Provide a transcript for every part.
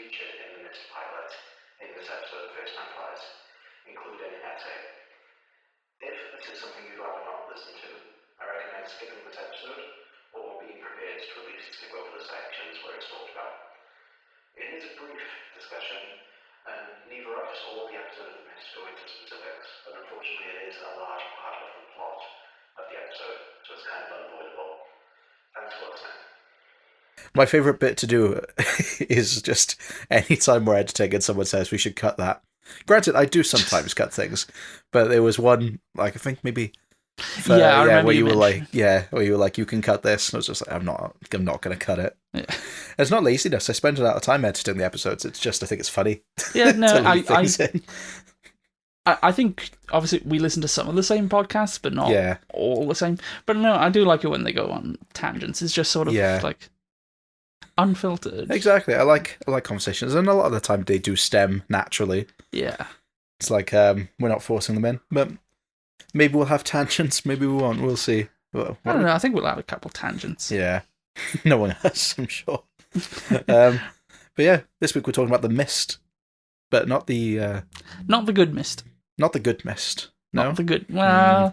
featured in the Mist pilot in this episode of First Time Flyers, including an essay. If this is something you'd rather not listen to, I recommend skipping this episode or being prepared to at least skip over the sections where it's talked about. It is a brief discussion, and neither us or the episode of the Mist go into specifics, but unfortunately it is a large part of the plot of the episode, so it's kind of unavoidable. Thanks for listening. My favourite bit to do is just any time we're editing and someone says we should cut that. Granted, I do sometimes cut things, but there was one, like, I think maybe... where you were like, you can cut this. And I was just like, I'm not going to cut it. Yeah. It's not laziness. I spend a lot of time editing the episodes. It's just, I think it's funny. Yeah, no, I think, obviously, we listen to some of the same podcasts, but not all the same. But no, I do like it when they go on tangents. It's just sort of like unfiltered. Exactly. I like conversations, and a lot of the time they do stem naturally. Yeah. It's like we're not forcing them in, but maybe we'll have tangents, maybe we won't. We'll see. Well, I don't know. I think we'll have a couple tangents. Yeah. No one has, I'm sure. But yeah, this week we're talking about the Mist, but not the good Mist. Not the good Mist. No, not the good. Well,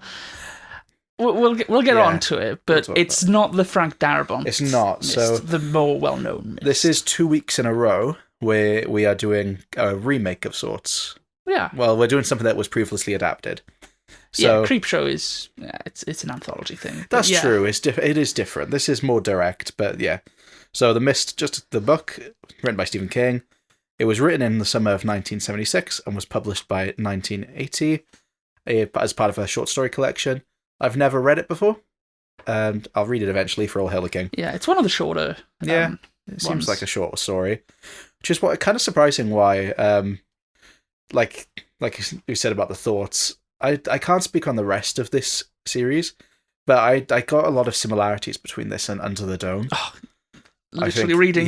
we'll get on to it, but it's not the Frank Darabont. It's not. Mist, so the more well-known Mist. This is 2 weeks in a row where we are doing a remake of sorts. Yeah. Well, we're doing something that was previously adapted. So, Creepshow is it's an anthology thing. That's true. It is different. This is more direct, but yeah. So The Mist, just the book, written by Stephen King. It was written in the summer of 1976 and was published by 1980 as part of a short story collection. I've never read it before, and I'll read it eventually for All Hail the King. Yeah, it's one of the shorter. It seems like a short story, which is what kind of surprising. Why, like you said about the thoughts. I can't speak on the rest of this series, but I got a lot of similarities between this and Under the Dome. Oh, literally reading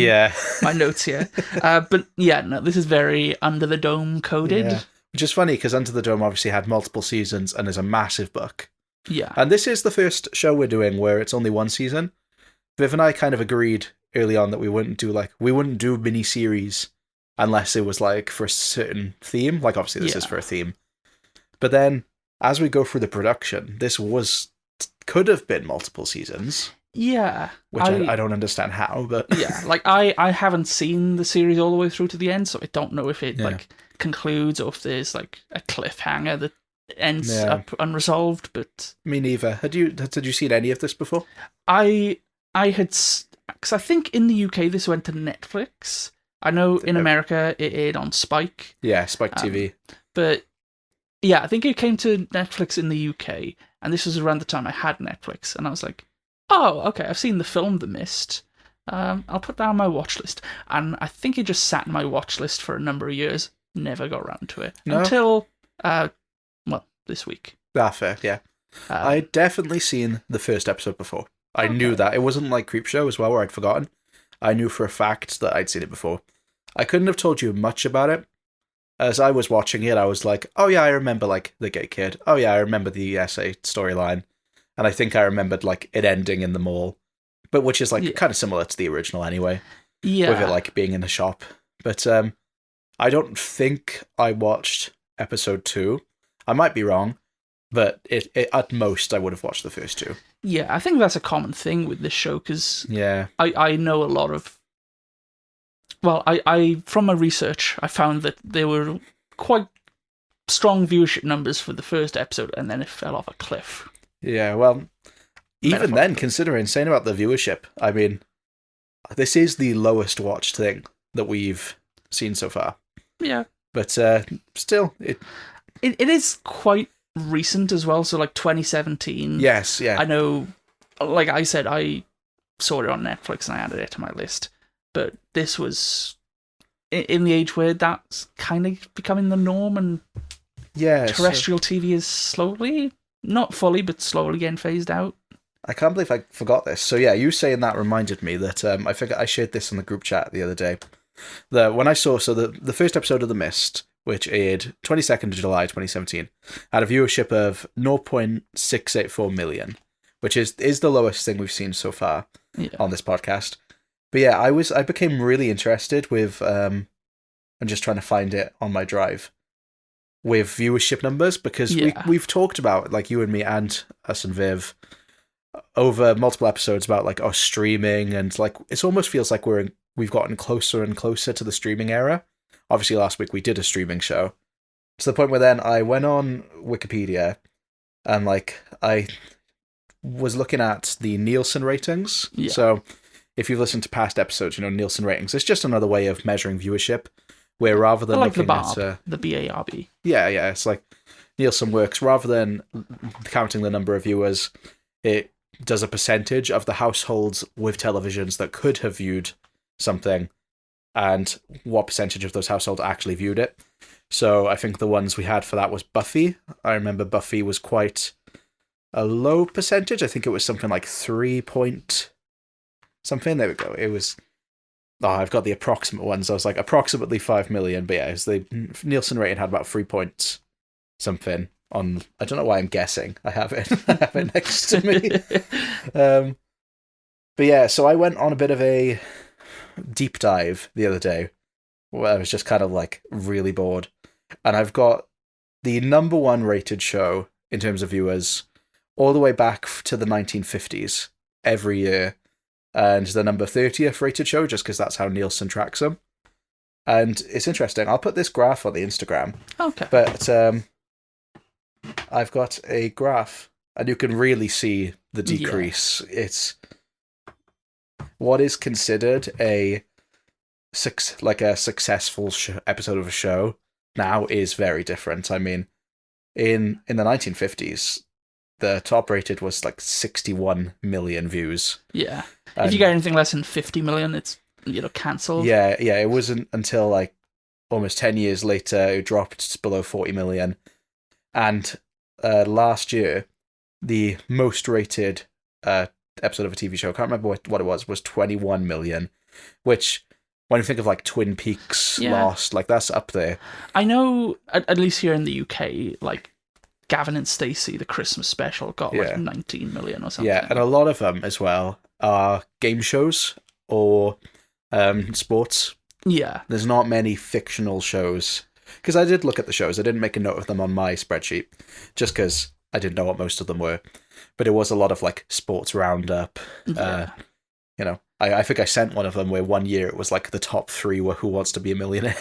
my notes here. But yeah, no, this is very Under the Dome coded. Yeah. Which is funny because Under the Dome obviously had multiple seasons and is a massive book. Yeah. And this is the first show we're doing where it's only one season. Viv and I kind of agreed early on that we wouldn't do mini-series unless it was like for a certain theme. Like obviously this is for a theme. But then, as we go through the production, this could have been multiple seasons. Yeah. Which I don't understand how, but... Yeah, like, I haven't seen the series all the way through to the end, so I don't know if it, concludes or if there's, like, a cliffhanger that ends up unresolved, but... Me neither. Had you seen any of this before? I had... Because I think in the UK this went to Netflix. I know in America it aired on Spike. Yeah, Spike TV. But... Yeah, I think it came to Netflix in the UK, and this was around the time I had Netflix, and I was like, oh, okay, I've seen the film The Mist. I'll put that on my watch list. And I think it just sat in my watch list for a number of years. Never got around to it. No? Until, this week. Fair, yeah. I'd definitely seen the first episode before. I knew that. It wasn't like Creepshow as well, where I'd forgotten. I knew for a fact that I'd seen it before. I couldn't have told you much about it. As I was watching it, I was like, oh yeah, I remember, like, the gay kid. Oh yeah, I remember the essay storyline. And I think I remembered, like, it ending in the mall. But which is, like, kind of similar to the original anyway. Yeah. With it, like, being in a shop. But I don't think I watched episode 2. I might be wrong. But at most, I would have watched the first 2. Yeah, I think that's a common thing with this show, because I know a lot of... Well, I from my research, I found that there were quite strong viewership numbers for the first episode, and then it fell off a cliff. Yeah, well, even then, considering saying about the viewership, I mean, this is the lowest watched thing that we've seen so far. Yeah. But still, it is quite recent as well, so like 2017. Yes, yeah. I know, like I said, I saw it on Netflix and I added it to my list. But this was in the age where that's kind of becoming the norm, and terrestrial TV is slowly, not fully, but slowly getting phased out. I can't believe I forgot this. So yeah, you saying that reminded me that I figured I shared this in the group chat the other day. When I saw the first episode of The Mist, which aired 22nd of July 2017, had a viewership of 0.684 million, which is the lowest thing we've seen so far on this podcast. But yeah, I became really interested with I'm just trying to find it on my drive with viewership numbers, because we've talked about, like, you and me and us and Viv over multiple episodes about like our streaming, and like it almost feels like we've gotten closer and closer to the streaming era. Obviously, last week we did a streaming show to the point where then I went on Wikipedia and like I was looking at the Nielsen ratings. Yeah. So if you've listened to past episodes, you know Nielsen ratings. It's just another way of measuring viewership, where rather than like looking the BARB. Yeah, it's like Nielsen works rather than counting the number of viewers. It does a percentage of the households with televisions that could have viewed something, and what percentage of those households actually viewed it. So I think the ones we had for that was Buffy. I remember Buffy was quite a low percentage. I think it was something like 3 point something. There we go. It was... Oh, I've got the approximate ones. I was like, approximately 5 million. But yeah, the Nielsen rating had about 3 points something on... I don't know why I'm guessing. I have it next to me. But yeah, so I went on a bit of a deep dive the other day where I was just kind of like really bored. And I've got the number one rated show in terms of viewers all the way back to the 1950s every year. And the number 30th rated show, just because that's how Nielsen tracks them. And it's interesting. I'll put this graph on the Instagram. Okay. But I've got a graph, and you can really see the decrease. Yeah. It's what is considered a successful episode of a show now is very different. I mean, in the 1950s, the top rated was like 61 million views. Yeah. If you get anything less than 50 million, it's, cancelled. Yeah. It wasn't until like almost 10 years later it dropped below 40 million. And last year, the most rated episode of a TV show, I can't remember what it was 21 million, which, when you think of like Twin Peaks, Lost, like that's up there. I know, at least here in the UK, like Gavin and Stacey, the Christmas special, got like 19 million or something. Yeah, and a lot of them as well are game shows or sports. Yeah. There's not many fictional shows. Because I did look at the shows. I didn't make a note of them on my spreadsheet, just because I didn't know what most of them were. But it was a lot of like sports roundup. Yeah. I think I sent one of them where one year it was like the top 3 were Who Wants to Be a Millionaire.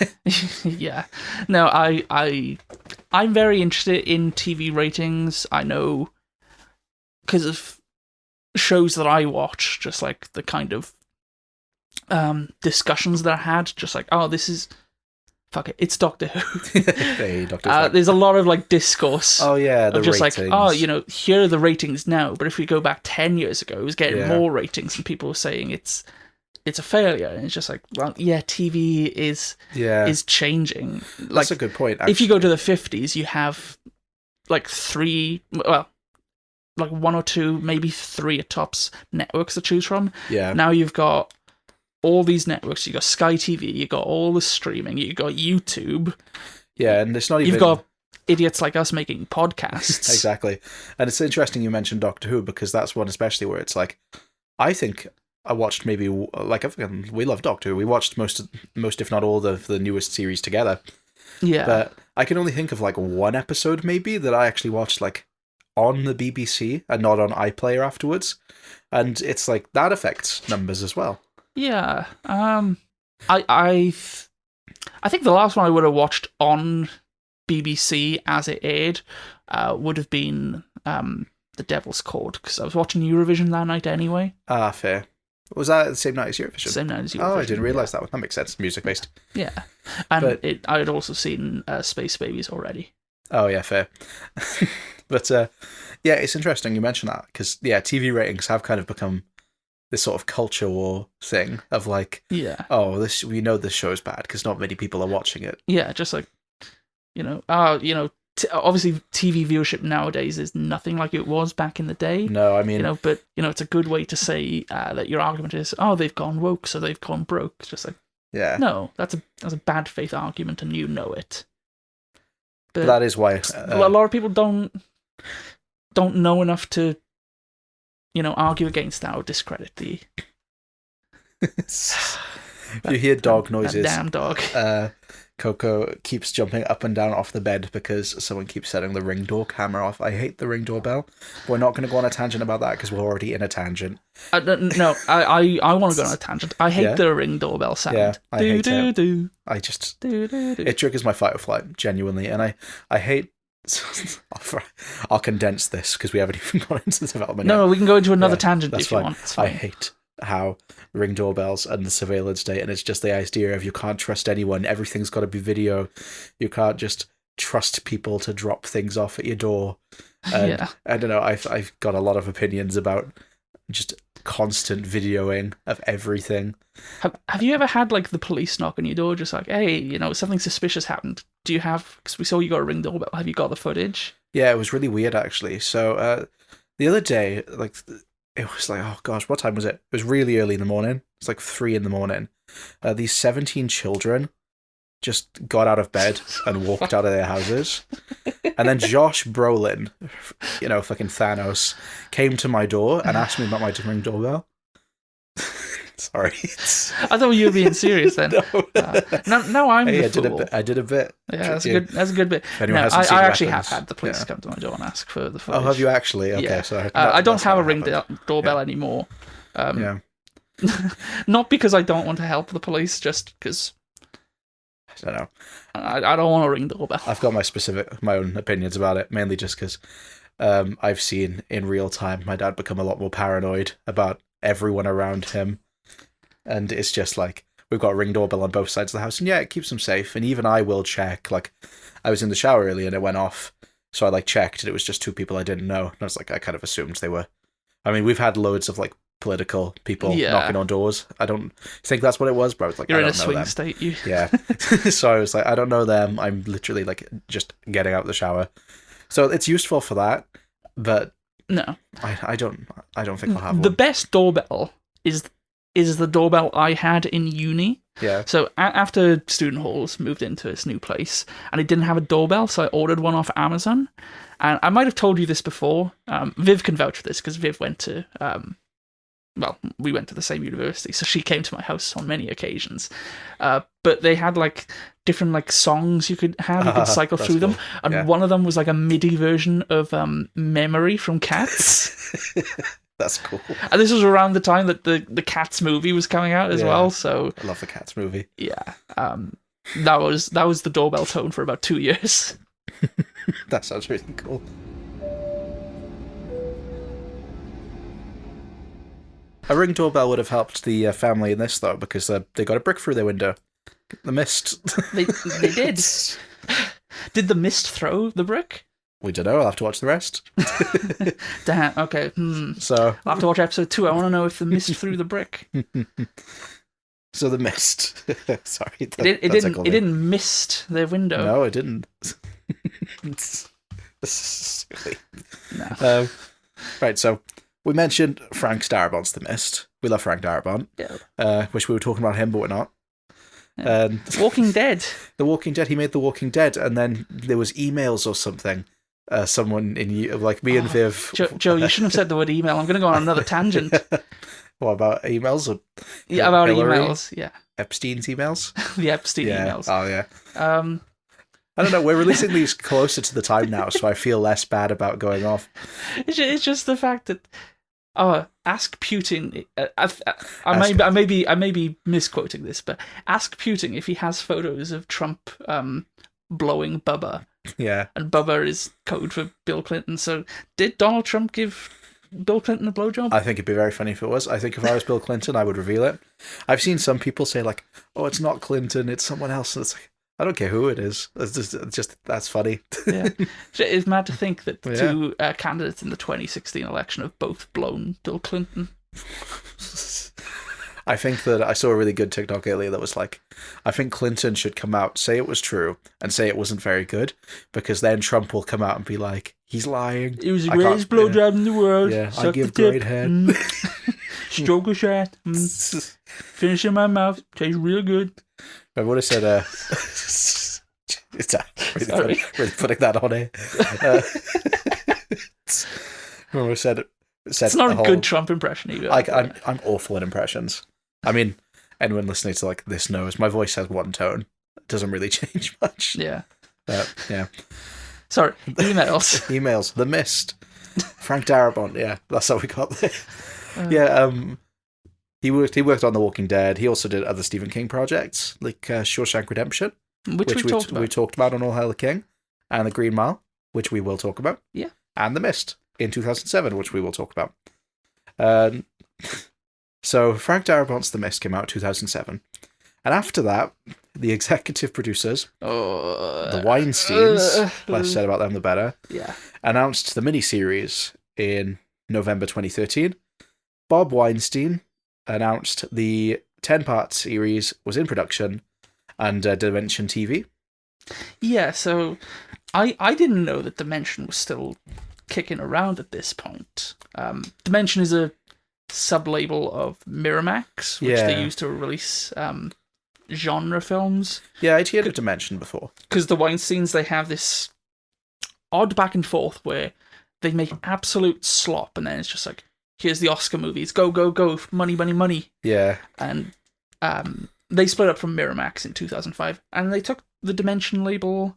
Yeah. No, I'm very interested in TV ratings. I know because of shows that I watch, just like the kind of discussions that I had, just like, oh, this is... Fuck it, it's Doctor Who. Hey, Doctor Who. There's a lot of like discourse. Oh yeah, the just ratings. Like, oh, here are the ratings now. But if we go back 10 years ago, it was getting more ratings, and people were saying it's a failure. And it's just like, well, yeah, TV is changing. That's a good point. Actually. If you go to the 50s, you have like 3, well, like 1 or 2, maybe 3 at tops networks to choose from. Yeah. Now you've got all these networks. You got Sky TV, you got all the streaming, you got YouTube. Yeah, and it's not even... You've got idiots like us making podcasts. Exactly. And it's interesting you mentioned Doctor Who, because that's one especially where it's like, I think I watched maybe, like, we love Doctor Who. We watched most if not all the newest series together. Yeah. But I can only think of like one episode maybe that I actually watched like on the BBC and not on iPlayer afterwards. And it's like, that affects numbers as well. Yeah, I think the last one I would have watched on BBC as it aired would have been The Devil's Court, because I was watching Eurovision that night anyway. Ah, fair. Was that the same night as Eurovision? Same night as Eurovision. Oh, I didn't realise that one. That makes sense. Music-based. Yeah. And I had also seen Space Babies already. Oh, yeah, fair. But, yeah, it's interesting you mention that, because, yeah, TV ratings have kind of become this sort of culture war thing of like, we know this show's bad because not many people are watching it. Yeah, just like, obviously TV viewership nowadays is nothing like it was back in the day. No, I mean, but it's a good way to say that your argument is, oh, they've gone woke, so they've gone broke. It's just like, no, that's a bad faith argument, and you know it. But that is why a lot of people don't know enough to, argue against that or discredit the... If you hear dog noises, that damn dog. Coco keeps jumping up and down off the bed because someone keeps setting the Ring door camera off. I hate the Ring doorbell. We're not going to go on a tangent about that because we're already in a tangent. No, I want to go on a tangent. I hate the Ring doorbell sound. Yeah, I hate it. Do. I just... Do. It triggers my fight or flight, genuinely. And I hate... I'll condense this because we haven't even gone into the development yet. No, we can go into another tangent if fine. you want. It's fine. I hate how Ring doorbells and the surveillance state, and it's just the idea of you can't trust anyone. Everything's got to be video. You can't just trust people to drop things off at your door. And I don't know. I've got a lot of opinions about just constant videoing of everything. Have you ever had like the police knock on your door, just like, hey, something suspicious happened? Do you have? Because we saw you got a Ring doorbell. Have you got the footage? Yeah, it was really weird actually. So the other day, like. It was like, oh gosh, what time was it? It was really early in the morning. It's like 3 a.m. These 17 children just got out of bed and walked out of their houses. And then Josh Brolin, fucking Thanos, came to my door and asked me about my Ring doorbell. Sorry. I thought you were being serious then. No, I'm the fool. I did a bit. Yeah, that's a good bit. No, I actually have had the police come to my door and ask for the footage. Oh, have you actually? Okay, yeah. so I don't have a Ring doorbell anymore. Not because I don't want to help the police, just because... I don't know. I don't want a Ring doorbell. I've got my own opinions about it, mainly just because I've seen in real time my dad become a lot more paranoid about everyone around him. And it's just like, we've got a Ring doorbell on both sides of the house, and it keeps them safe. And even I will check, like, I was in the shower earlier and it went off, so I checked, and it was just 2 people I didn't know. And I was like, I kind of assumed they were. I mean, we've had loads of political people knocking on doors. I don't think that's what it was, but I was like, you're I in don't a know swing them. state, you. Yeah. So I was like, I don't know them. I'm literally just getting out of the shower. So it's useful for that, but no, I don't think I'll have one. The best doorbell is the doorbell I had in uni. Yeah. So after student halls moved into this new place, and it didn't have a doorbell, so I ordered one off Amazon. And I might have told you this before. Viv can vouch for this because Viv went to, we went to the same university, so she came to my house on many occasions. But they had different songs you could have. You could cycle through them, and one of them was a MIDI version of "Memory" from Cats. That's cool. And this was around the time that the Cats movie was coming out as well. So I love the Cats movie. Yeah, that was the doorbell tone for about 2 years. That sounds really cool. A Ring doorbell would have helped the family in this though, because they got a brick through their window. The mist. They did. Did the mist throw the brick? We don't know. I'll have to watch the rest. Damn. Okay. So I'll have to watch episode 2. I want to know if the mist threw the brick. So the mist. Sorry. It didn't mist their window. No, it didn't. Silly. No. Right. So we mentioned Frank Darabont's The Mist. We love Frank Darabont. Yeah. Wish we were talking about him, but we're not. Walking Dead. The Walking Dead. He made The Walking Dead, and then there was emails or something. Someone in me and Viv. Joe, you shouldn't have said the word email. I'm going to go on another tangent. What about emails? Or about Hillary? Emails. Yeah. Epstein's emails. The Epstein emails. Oh yeah. I don't know. We're releasing these closer to the time now, so I feel less bad about going off. It's just the fact that. Ask Putin. I may be misquoting this, but ask Putin if he has photos of Trump blowing Bubba. Yeah. And Bubba is code for Bill Clinton. So did Donald Trump give Bill Clinton a blowjob? I think it'd be very funny if it was. I think if I was Bill Clinton, I would reveal it. I've seen some people say "Oh, it's not Clinton, it's someone else." And it's like, I don't care who it is. It's just that's funny. Yeah, it's mad to think that 2 candidates in the 2016 election have both blown Bill Clinton. I think that I saw a really good TikTok earlier that was I think Clinton should come out, say it was true, and say it wasn't very good, because then Trump will come out and be like, he's lying. It was the greatest blowjob in the world. Yeah, I give great head. Stroke a shot. Finish in my mouth. Tastes real good. I would have said, really putting that on here. I said it's not a good Trump impression either. I'm awful at impressions. I mean, anyone listening to like this knows my voice has one tone. It doesn't really change much. Yeah. Yeah. Sorry, emails. Emails. The Mist. Frank Darabont. Yeah, that's how we got there. He worked on The Walking Dead. He also did other Stephen King projects, like Shawshank Redemption, which we talked about on All Hail the King, and The Green Mile, which we will talk about. Yeah. And The Mist in 2007, which we will talk about. So Frank Darabont's The Mist came out in 2007. And after that, the executive producers, the Weinsteins, less said about them the better, announced the miniseries in November 2013. Bob Weinstein announced the 10-part series was in production under Dimension TV. Yeah, so I didn't know that Dimension was still kicking around at this point. Dimension is a sub-label of Miramax, which they use to release genre films. Yeah, I'd heard of Dimension before. Because the Weinsteins, they have this odd back and forth where they make absolute slop, and then it's just like, here's the Oscar movies, go, go, go, money, money, money. Yeah. And they split up from Miramax in 2005, and they took the Dimension label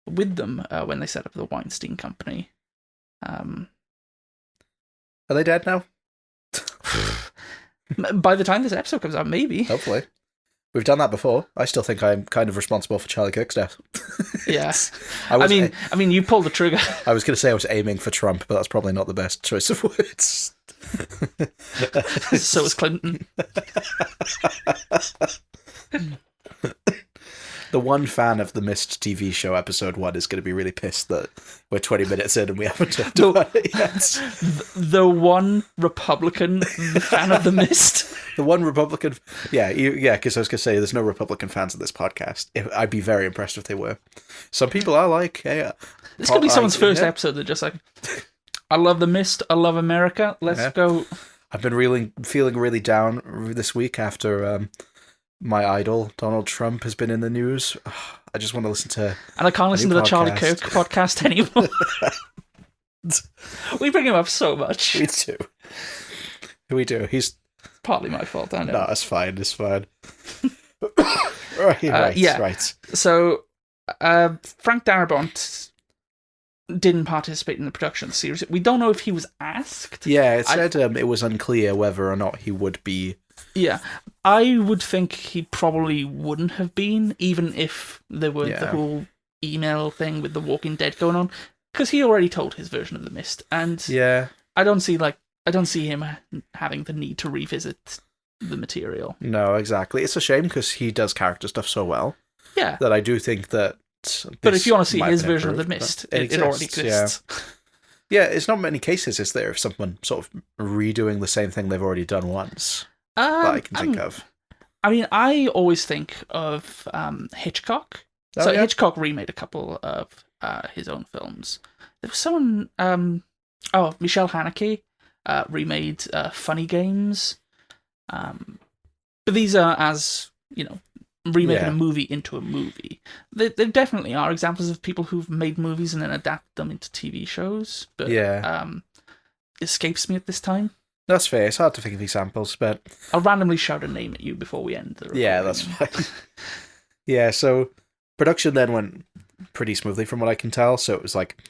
with them when they set up the Weinstein Company. Are they dead now? By the time this episode comes out, maybe. Hopefully. We've done that before. I still think I'm kind of responsible for Charlie Kirk's death. Yes. I mean, you pulled the trigger. I was going to say I was aiming for Trump, but that's probably not the best choice of words. So was Clinton. The one fan of the Mist TV show episode 1 is going to be really pissed that we're 20 minutes in and we haven't talked about it yet. The one Republican fan of the Mist. The one Republican... Yeah, because I was going to say there's no Republican fans of this podcast. I'd be very impressed if they were. Some people are like... Hey, this could be someone's first episode. They're just like, I love the Mist, I love America, let's go. I've been feeling really down this week after... my idol, Donald Trump, has been in the news. I just want to listen to... And I can't listen to the Charlie Kirk podcast anymore. We bring him up so much. We do. He's... partly my fault, I know. No, it's fine. Right. So, Frank Darabont didn't participate in the production of the series. We don't know if he was asked. Yeah, it said it was unclear whether or not he would be... Yeah, I would think he probably wouldn't have been, even if there were the whole email thing with The Walking Dead going on, because he already told his version of The Mist, and I don't see him having the need to revisit the material. No, exactly. It's a shame because he does character stuff so well. Yeah, that I do think that. But if you want to see his version of The Mist, it already exists. Yeah, it's not many cases, is there, of someone sort of redoing the same thing they've already done once. That I can think of. I mean, I always think of Hitchcock. Hitchcock remade a couple of his own films. There was someone... Michelle Haneke remade Funny Games. But these are as, remaking a movie into a movie. There definitely are examples of people who've made movies and then adapted them into TV shows. But escapes me at this time. That's fair. It's hard to think of examples, but... I'll randomly shout a name at you before we end the recording. Yeah, that's fine. Yeah, so production then went pretty smoothly from what I can tell. So it was like,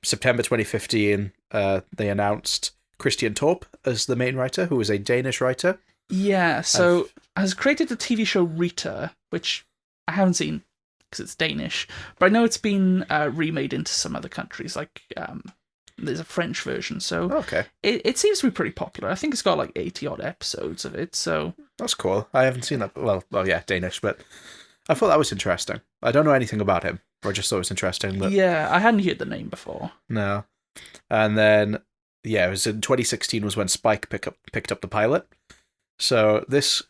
September 2015, they announced Christian Torp as the main writer, who was a Danish writer. Yeah, so has created the TV show Rita, which I haven't seen because it's Danish, but I know it's been remade into some other countries, like... there's a French version, so it seems to be pretty popular. I think it's got like 80-odd episodes of it, so... That's cool. I haven't seen that. Well, yeah, Danish, but I thought that was interesting. I don't know anything about him, I just thought it was interesting. But... Yeah, I hadn't heard the name before. No. And then, it was in 2016 was when Spike picked up the pilot. So it's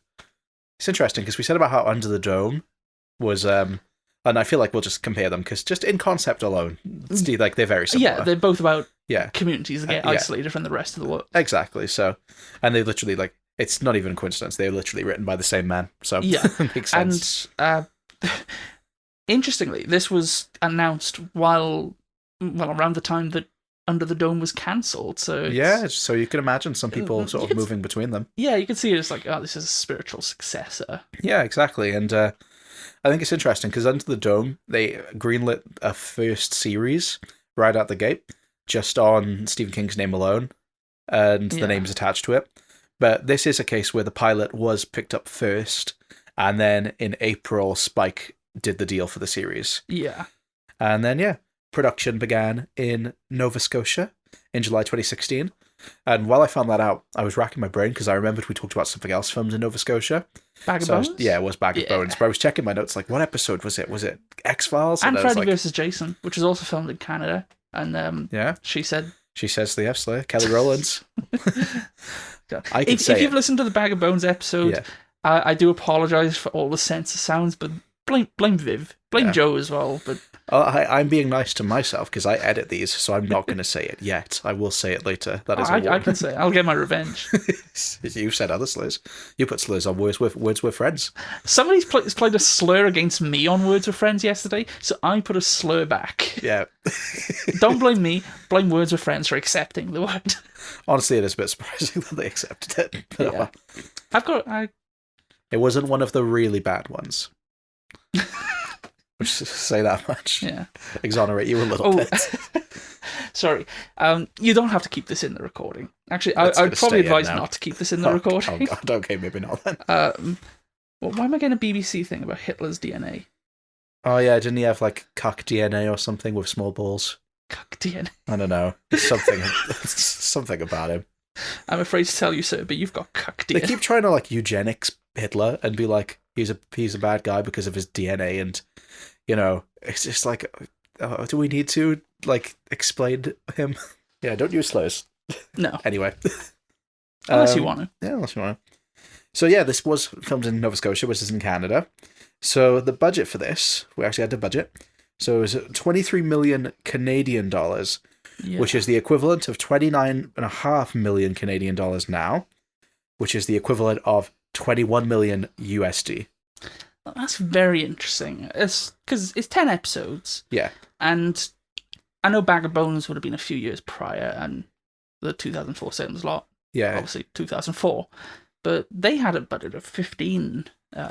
interesting, because we said about how Under the Dome was... and I feel like we'll just compare them, because just in concept alone, they're very similar. Yeah, they're both about communities that get isolated from the rest of the world. Exactly, so... And they literally, it's not even a coincidence, they're literally written by the same man, so it makes sense. And, interestingly, this was announced around the time that Under the Dome was cancelled. So so you can imagine some people sort of moving between them. Yeah, you can see it as like, oh, this is a spiritual successor. Yeah, exactly. And I think it's interesting because Under the Dome, they greenlit a first series right out the gate, just on Stephen King's name alone, and the names attached to it. But this is a case where the pilot was picked up first, and then in April, Spike did the deal for the series. Yeah. And then, production began in Nova Scotia in July 2016. And while I found that out, I was racking my brain because I remembered we talked about something else filmed in Nova Scotia. Bag of Bones? It was Bag of Bones. But I was checking my notes, like, what episode was it? Was it X-Files? And Freddy vs. Jason, which was also filmed in Canada. And she says the F-Slayer, Kelly Rowlands. If you've listened to the Bag of Bones episode, I do apologise for all the censor sounds, but blame Viv. Blame Joe as well. But I'm being nice to myself because I edit these, so I'm not going to say it yet. I will say it later. That is I can say it. I'll get my revenge. You said other slurs. You put slurs on Words with Friends. Somebody's played a slur against me on Words with Friends yesterday, so I put a slur back. Yeah. Don't blame me. Blame Words with Friends for accepting the word. Honestly, it is a bit surprising that they accepted it. But It wasn't one of the really bad ones. Which say that much. Yeah. Exonerate you a little bit. Sorry. You don't have to keep this in the recording. Actually, I'd probably advise not to keep this in the recording. Oh God, okay, maybe not then. Why am I getting a BBC thing about Hitler's DNA? Oh yeah, didn't he have like cuck DNA or something with small balls? Cuck DNA? I don't know. Something about him. I'm afraid to tell you, sir, but you've got cuck DNA. They keep trying to like eugenics Hitler and be like, he's a bad guy because of his DNA, and it's just like, do we need to like explain him? Yeah, don't use slurs. No. Anyway, unless you want to. Yeah, unless you want to. So yeah, this was filmed in Nova Scotia, which is in Canada. So the budget for this, we actually had a budget. So it was 23 million Canadian dollars, which is the equivalent of 29.5 million Canadian dollars now, which is the equivalent of 21 million USD. That's very interesting. Because it's 10 episodes. Yeah. And I know Bag of Bones would have been a few years prior, and the 2004 Salem's Lot, obviously 2004. But they had a budget of 15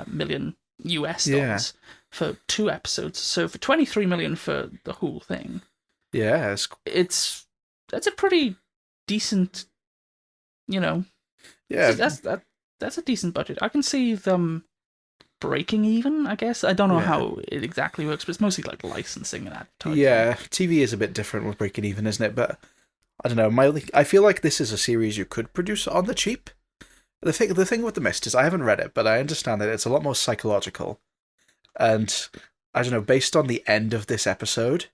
million US dollars for 2 episodes. So for 23 million for the whole thing. Yeah. That's a pretty decent, Yeah. That's a decent budget. I can see them breaking even, I guess. I don't know how it exactly works, but it's mostly like licensing and advertising. Yeah, TV is a bit different with breaking even, isn't it? But I don't know. I feel like this is a series you could produce on the cheap. The thing with The Mist is I haven't read it, but I understand that it's a lot more psychological. And I don't know, based on the end of this episode,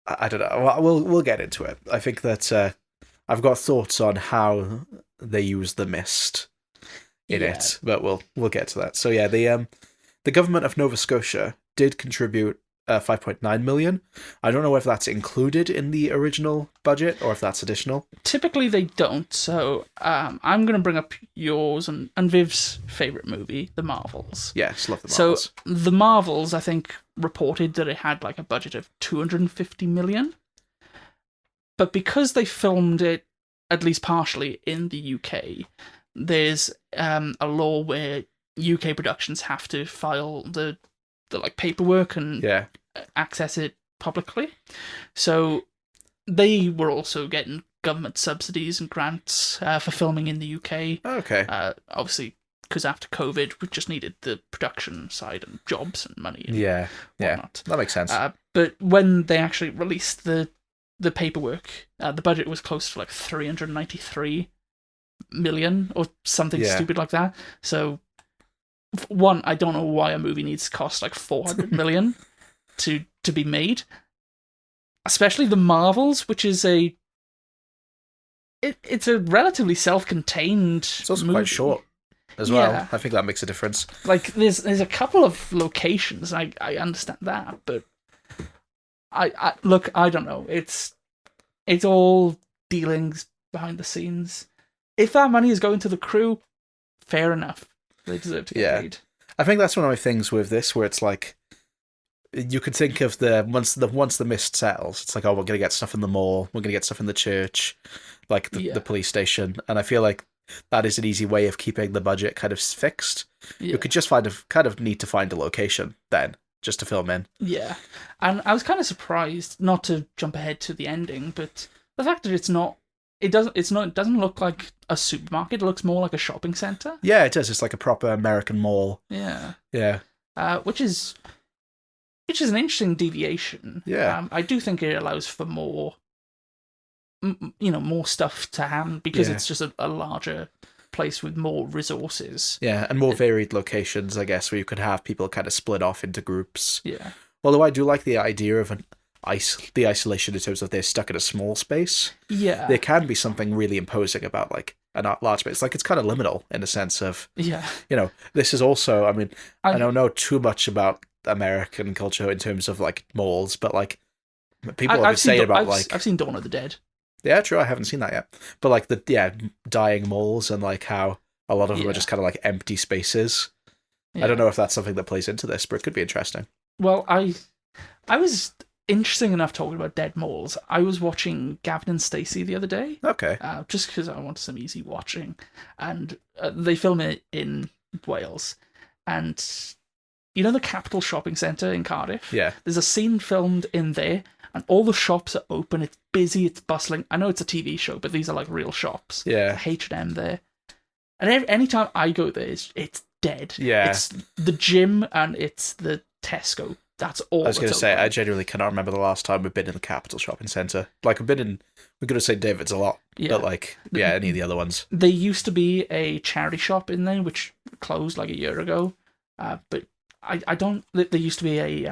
I don't know. We'll get into it. I think that I've got thoughts on how they use The Mist in it, but we'll get to that. So yeah, the government of Nova Scotia did contribute 5.9 million. I don't know if that's included in the original budget or if that's additional. Typically they don't. So I'm going to bring up yours and Viv's favourite movie, The Marvels. Yes, love The Marvels. So The Marvels, I think, reported that it had like a budget of 250 million. But because they filmed it, at least partially, in the UK, there's a law where UK productions have to file the like paperwork and access it publicly. So they were also getting government subsidies and grants for filming in the UK. Okay. Obviously, because after COVID, we just needed the production side and jobs and money. And whatnot. That makes sense. But when they actually released the paperwork, the budget was close to like 393 million or something stupid like that. So one, I don't know why a movie needs to cost like 400 million to be made, especially The Marvels, which is it's a relatively self-contained. It's also quite short as well. I think that makes a difference. Like there's a couple of locations. I understand that, but I look, I don't know. It's all dealings behind the scenes. If that money is going to the crew, fair enough. They deserve to get paid. I think that's one of my things with this, where it's like, you could think of once the mist settles, it's like, oh, we're gonna get stuff in the mall, we're gonna get stuff in the church, like the police station, and I feel like that is an easy way of keeping the budget kind of fixed. Yeah. You could just need to find a location then, just to film in. Yeah, and I was kind of surprised, not to jump ahead to the ending, but the fact that it doesn't look like a supermarket. It looks more like a shopping center. Yeah, it does. It's like a proper American mall. Yeah. Yeah. Which is an interesting deviation. Yeah. I do think it allows for more, more stuff to hand, because it's just a larger place with more resources. Yeah, and more varied locations, I guess, where you could have people kind of split off into groups. Yeah. Although I do like the idea of the isolation in terms of they're stuck in a small space. Yeah. There can be something really imposing about like a large space. Like, it's kind of liminal in the sense of, this is also, I mean, I don't know too much about American culture in terms of like malls, but like people have been saying about I've seen Dawn of the Dead. Yeah, true. I haven't seen that yet. But like dying malls and like how a lot of them are just kind of like empty spaces. Yeah. I don't know if that's something that plays into this, but it could be interesting. Well, I was interesting enough talking about dead malls. I was watching Gavin and Stacey the other day. Okay. Just because I wanted some easy watching, and they film it in Wales, and the Capital Shopping Centre in Cardiff. Yeah. There's a scene filmed in there. And all the shops are open. It's busy. It's bustling. I know it's a TV show, but these are like real shops. Yeah. H&M there. And anytime I go there, it's dead. Yeah. It's the gym and it's the Tesco. That's all. I was going to say, I genuinely cannot remember the last time we've been in the Capital Shopping Centre. Like, we're going to St. David's a lot. Yeah. But like, any of the other ones. There used to be a charity shop in there, which closed like a year ago. But I don't... There used to be a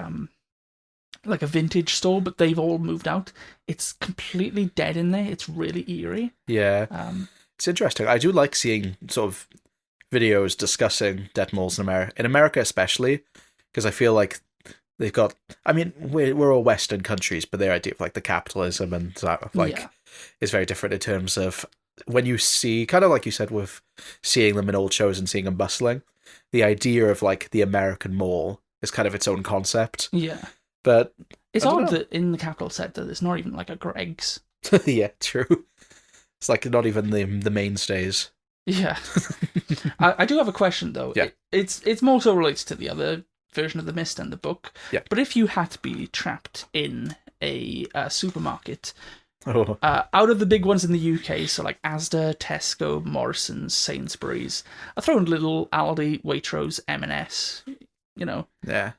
vintage store, but they've all moved out. It's completely dead in there. It's really eerie. Yeah. It's interesting. I do like seeing sort of videos discussing dead malls in America especially, because I feel like they've got, I mean, we're all Western countries, but their idea of like the capitalism and that is very different in terms of when you see, kind of like you said, with seeing them in old shows and seeing them bustling, the idea of like the American mall is kind of its own concept. Yeah. But it's odd that in the Capital Centre there's not even like a Greggs. Yeah, true. It's like not even the mainstays. Yeah. I do have a question though. Yeah. It's more so related to the other version of The Mist and the book. Yeah. But if you had to be trapped in a supermarket, out of the big ones in the UK, so like Asda, Tesco, Morrison's, Sainsbury's, I throw in little Aldi, Waitrose, M&S, Yeah.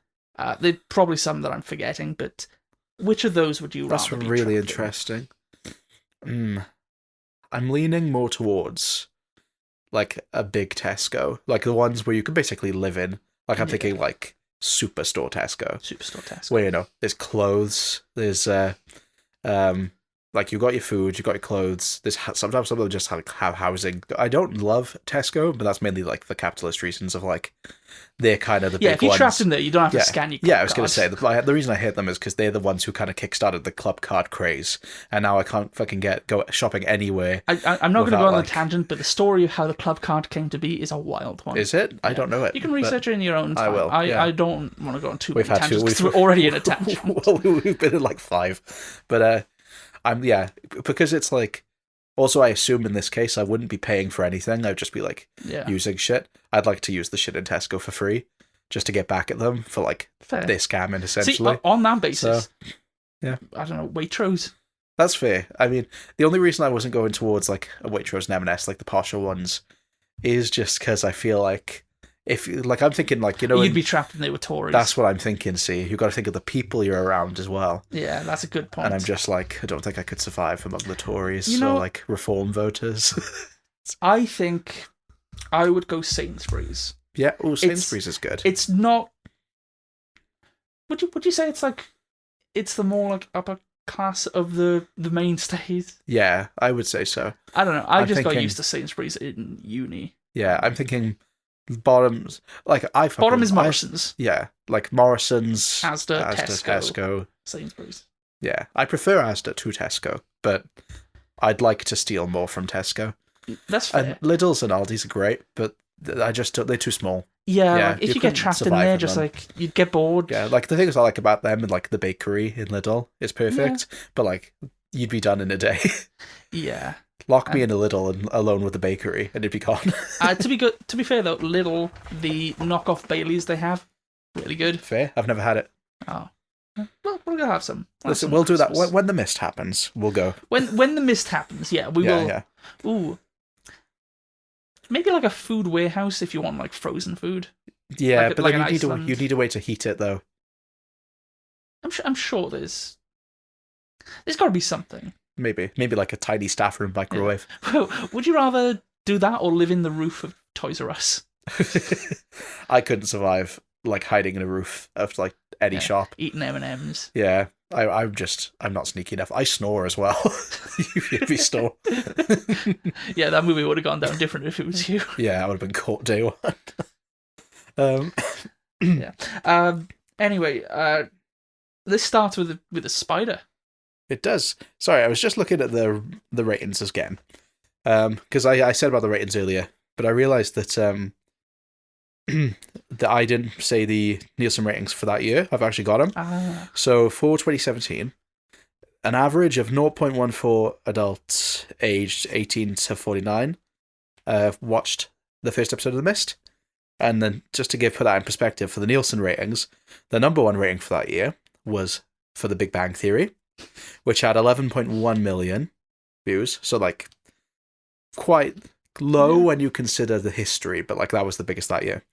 There's probably some that I'm forgetting, but which of those would you rather be trapped in? That's really interesting. I'm leaning more towards like a big Tesco, like the ones where you can basically live in. Like I'm thinking like Superstore Tesco. Where there's clothes, there's like you got your food, you got your clothes. There's sometimes some of them just have housing. I don't love Tesco, but that's mainly like the capitalist reasons of like they're kind of the big ones. Yeah, if you're trapped in there, you don't have to scan your club Yeah, I was going to say the reason I hate them is because they're the ones who kind of kickstarted the club card craze, and now I can't fucking go shopping anywhere. I'm not going to go on the tangent, but the story of how the club card came to be is a wild one. Is it? I don't know it. You can research it in your own time. I will. I don't want to go on too many tangents because we're already in a tangent. Well, we've been in like 5, but because it's like. Also, I assume in this case I wouldn't be paying for anything. I'd just be like using shit. I'd like to use the shit in Tesco for free, just to get back at them for like their scamming essentially. See, on that basis, I don't know, Waitrose. That's fair. I mean, the only reason I wasn't going towards like a Waitrose and M&S, like the partial ones, is just because I feel like if like I'm thinking like you'd be trapped and they were Tories. That's what I'm thinking. See, you've got to think of the people you're around as well. Yeah, that's a good point. And I'm just like, I don't think I could survive among the Tories or like Reform voters. I think I would go Sainsbury's. Yeah, Sainsbury's is good. It's not. Would you say it's like it's the more like upper class of the mainstays? Yeah, I would say so. I don't know. I just got used to Sainsbury's in uni. Yeah, I'm thinking. Bottoms, like bottom is Morrison's. Like Morrison's, Asda, Tesco, Sainsbury's. Yeah, I prefer Asda to Tesco, but I'd like to steal more from Tesco. That's fair. And Lidl's and Aldi's are great, but they're too small. Yeah, like if you get couldn't trapped in survive there, in just them. like you'd get bored. Yeah, like the things I like about them and like the bakery in Lidl is perfect, but like you'd be done in a day. Yeah. Lock me in a Lidl and alone with the bakery, and it'd be gone. To be fair though, Lidl, the knockoff Baileys they have, really good. Fair. I've never had it. Oh, well, we're gonna have some. Listen, we'll do that when the mist happens. We'll go. When the mist happens, yeah, we will. Yeah. Ooh, maybe like a food warehouse if you want like frozen food. Yeah, like but like then an you need a way to heat it though. I'm sure there's got to be something. Maybe like a tiny staff room microwave. Yeah. Would you rather do that or live in the roof of Toys R Us? I couldn't survive like hiding in a roof of like any shop. Eating M&Ms. Yeah, I'm not sneaky enough. I snore as well. You hear me snore. Yeah, that movie would have gone down different if it was you. Yeah, I would have been caught day one. Yeah. Anyway, this starts with a spider. It does. Sorry, I was just looking at the ratings again. Because I said about the ratings earlier, but I realised that that I didn't say the Nielsen ratings for that year. I've actually got them. So for 2017, an average of 0.14 adults aged 18 to 49 watched the first episode of The Mist. And then just to put that in perspective for the Nielsen ratings, the number one rating for that year was for The Big Bang Theory, which had 11.1 million views. So like quite low when you consider the history, but like that was the biggest that year.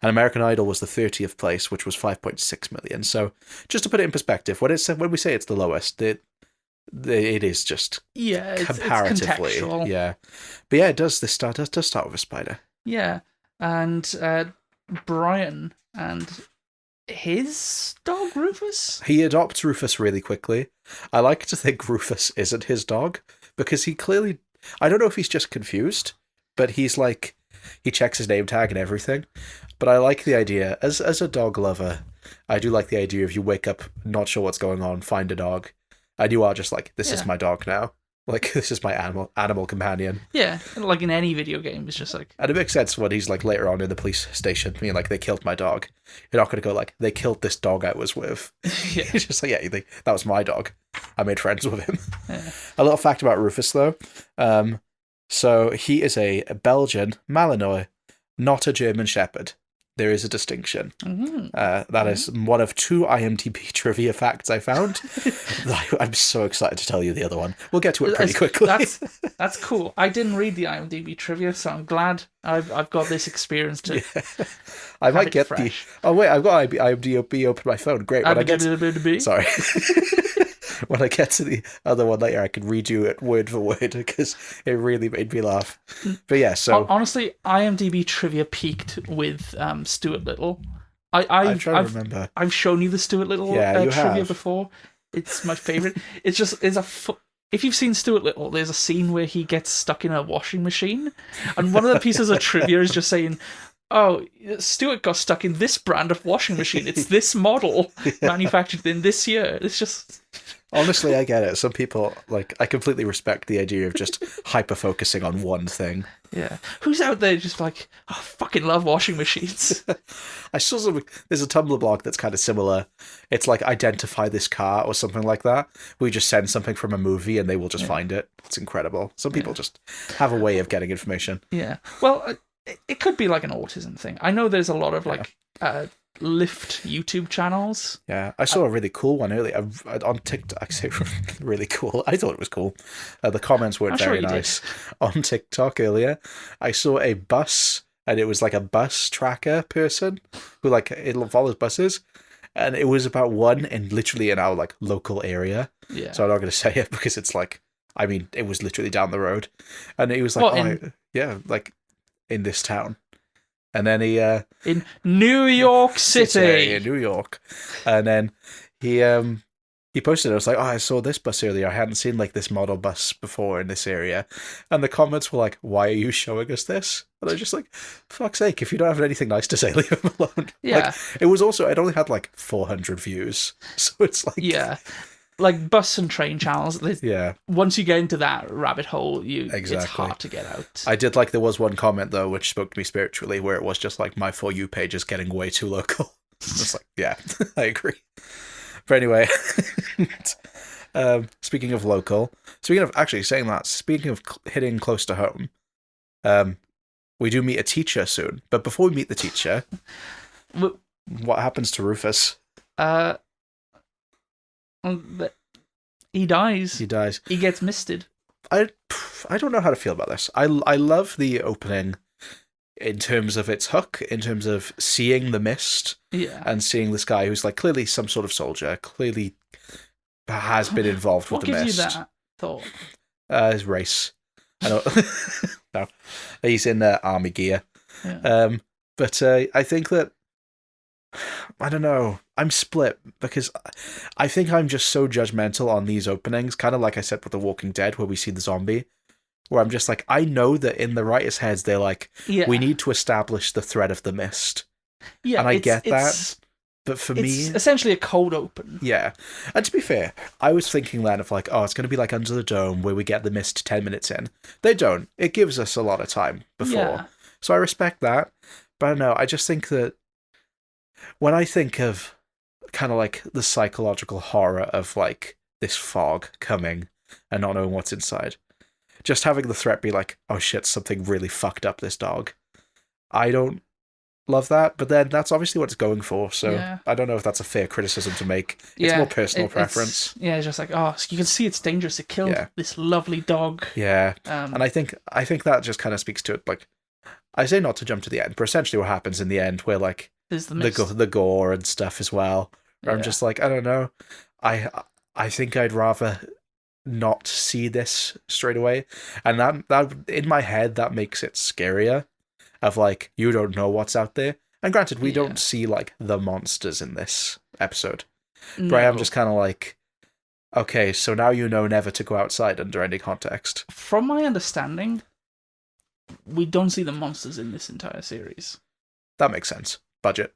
And American Idol was the 30th place, which was 5.6 million. So just to put it in perspective, when we say it's the lowest, it is just comparatively. It's contextual. Yeah. But yeah, it does start with a spider. Yeah. And Brian and his dog Rufus? He adopts Rufus really quickly. I like to think Rufus isn't his dog because he clearly, I don't know if he's just confused, but he's like, he checks his name tag and everything. But I like the idea, as a dog lover, I do like the idea of you wake up not sure what's going on, find a dog, and you are just like, this is my dog now. Like, this is my animal companion. Yeah, like in any video game, it's just like... And it makes sense when he's like later on in the police station, being like, they killed my dog. You're not going to go like, they killed this dog I was with. Yeah. It's just like, that was my dog. I made friends with him. Yeah. A little fact about Rufus, though. So he is a Belgian Malinois, not a German Shepherd. There is a distinction. That is one of 2 IMDb trivia facts I found. I'm so excited to tell you the other one. We'll get to it pretty quickly. That's cool. I didn't read the IMDb trivia, so I'm glad I've got this experience to. Yeah. I might get fresh. Oh wait, I've got IMDb open my phone. Great. Sorry. When I get to the other one later, I can read you it word for word because it really made me laugh. But yeah, so honestly, IMDb trivia peaked with Stuart Little. I'm trying to remember. I've shown you the Stuart Little trivia before. It's my favorite. If you've seen Stuart Little, there's a scene where he gets stuck in a washing machine, and one of the pieces of trivia is just saying, "Oh, Stuart got stuck in this brand of washing machine. It's this model manufactured in this year." It's just. Honestly, I get it. Some people, like, I completely respect the idea of just hyper-focusing on one thing. Yeah. Who's out there just like, I fucking love washing machines? I saw something, there's a Tumblr blog that's kind of similar. It's like, identify this car or something like that. We just send something from a movie and they will just find it. It's incredible. Some people just have a way of getting information. Yeah. Well, it could be like an autism thing. I know there's a lot of like... Lyft YouTube channels. Yeah, I saw a really cool one earlier on TikTok. I say really cool. I thought it was cool. The comments weren't very nice. On TikTok earlier, I saw a bus, and it was like a bus tracker person who like it follows buses, and it was about one literally in our like local area. Yeah. So I'm not going to say it because it's like, I mean, it was literally down the road, and it was like, like in this town. And then he in New York City, in New York, and then he posted it. I was like, oh, I saw this bus earlier. I hadn't seen like this model bus before in this area, and the comments were like, "Why are you showing us this?" And I was just like, "Fuck's sake! If you don't have anything nice to say, leave him alone." Yeah. Like, it was also it only had like 400 views, so it's like like bus and train channels. Yeah. Once you get into that rabbit hole, Exactly. it's hard to get out. I did like there was one comment though which spoke to me spiritually, where it was just like my For You page is getting way too local. It's like, yeah, I agree. But anyway, speaking of local, speaking of hitting close to home, we do meet a teacher soon. But before we meet the teacher, what happens to Rufus? He dies. He dies. He gets misted. I don't know how to feel about this. I love the opening in terms of its hook, in terms of seeing the mist, and seeing this guy who's like clearly some sort of soldier, clearly has been involved with the mist. What gives you that thought? His race. I don't. No, he's in army gear. Yeah. But I think that, I don't know, I'm split because I think I'm just so judgmental on these openings, kind of like I said with The Walking Dead, where we see the zombie, where I'm just like, I know that in the writers' heads, they're like, we need to establish the threat of the mist. Yeah, and I get that. But for me, it's essentially a cold open. Yeah. And to be fair, I was thinking then of like, oh, it's going to be like Under the Dome where we get the mist 10 minutes in. They don't. It gives us a lot of time before. Yeah. So I respect that. But I don't know. I just think that when I think of kind of like the psychological horror of like this fog coming and not knowing what's inside, just having the threat be like, oh shit, something really fucked up this dog. I don't love that, but then that's obviously what it's going for, so I don't know if that's a fair criticism to make. It's more personal preference. It's just like, oh, you can see it's dangerous. It killed this lovely dog. Yeah, and I think that just kind of speaks to it. Like, I say not to jump to the end, but essentially what happens in the end, where like the gore and stuff as well. Where I'm just like, I don't know. I think I'd rather not see this straight away, and that in my head that makes it scarier. Of like, you don't know what's out there. And granted, we don't see like the monsters in this episode. No. But I'm just kind of like, okay, so now you know never to go outside under any context. From my understanding, we don't see the monsters in this entire series. That makes sense. Budget.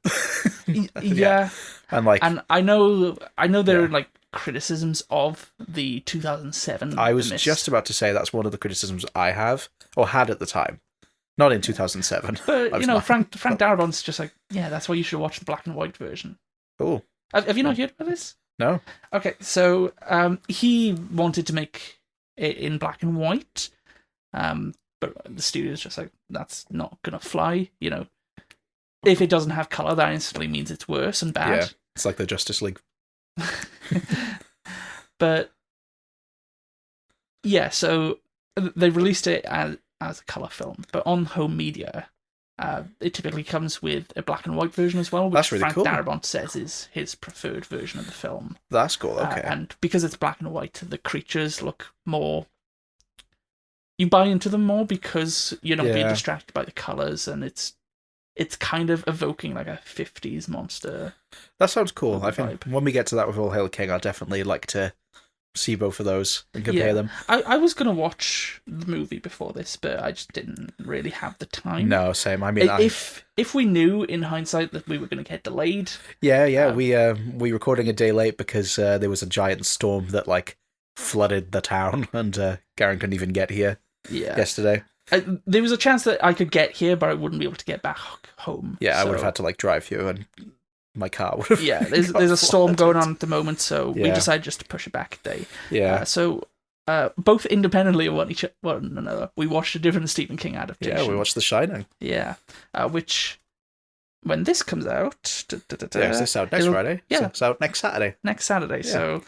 Yeah. And like, and I know there are like criticisms of the 2007. I was just about to say that's one of the criticisms I have or had at the time. Not in 2007. But, you know, Frank Darabont's just like, yeah, that's why you should watch the black and white version. Oh. Have you not heard about this? No. Okay, so he wanted to make it in black and white, but the studio's just like, that's not going to fly, you know. If it doesn't have colour, that instantly means it's worse and bad. Yeah, it's like the Justice League. But, yeah, so they released it as a colour film, but on home media, it typically comes with a black and white version as well, which really Frank cool. Darabont says is his preferred version of the film. That's cool, okay. And because it's black and white, the creatures look more... You buy into them more because you're not being distracted by the colours, and it's kind of evoking like a 50s monster. That sounds cool. I think when we get to that with All Hail the King, I'd definitely like to see both of those and compare them. I was going to watch the movie before this, but I just didn't really have the time. No, same. I mean, if we knew in hindsight that we were going to get delayed. Yeah. We recording a day late because there was a giant storm that like flooded the town, and Garen couldn't even get here yesterday. There was a chance that I could get here, but I wouldn't be able to get back home. Yeah, I would have had to like drive you, and my car would have. Yeah, there's a storm going on at the moment, so we decided just to push it back a day. Yeah. So both independently of one another, we watched a different Stephen King adaptation. Yeah, we watched The Shining. Yeah, which when this comes out, is this out next Friday? Yeah, it's out next Saturday. Next Saturday. Yeah. So,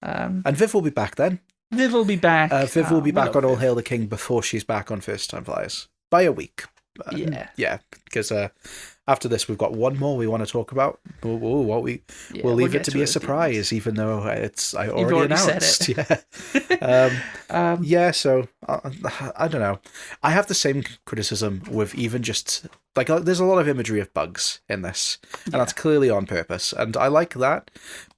and Viv will be back then. Viv will be back. Viv will be back on All Hail the King before she's back on First Time Flyers by a week. Yeah, because after this we've got one more we want to talk about. We'll leave it to be a surprise, even though I already announced. Said it. So I don't know. I have the same criticism with even just like there's a lot of imagery of bugs in this, and that's clearly on purpose, and I like that.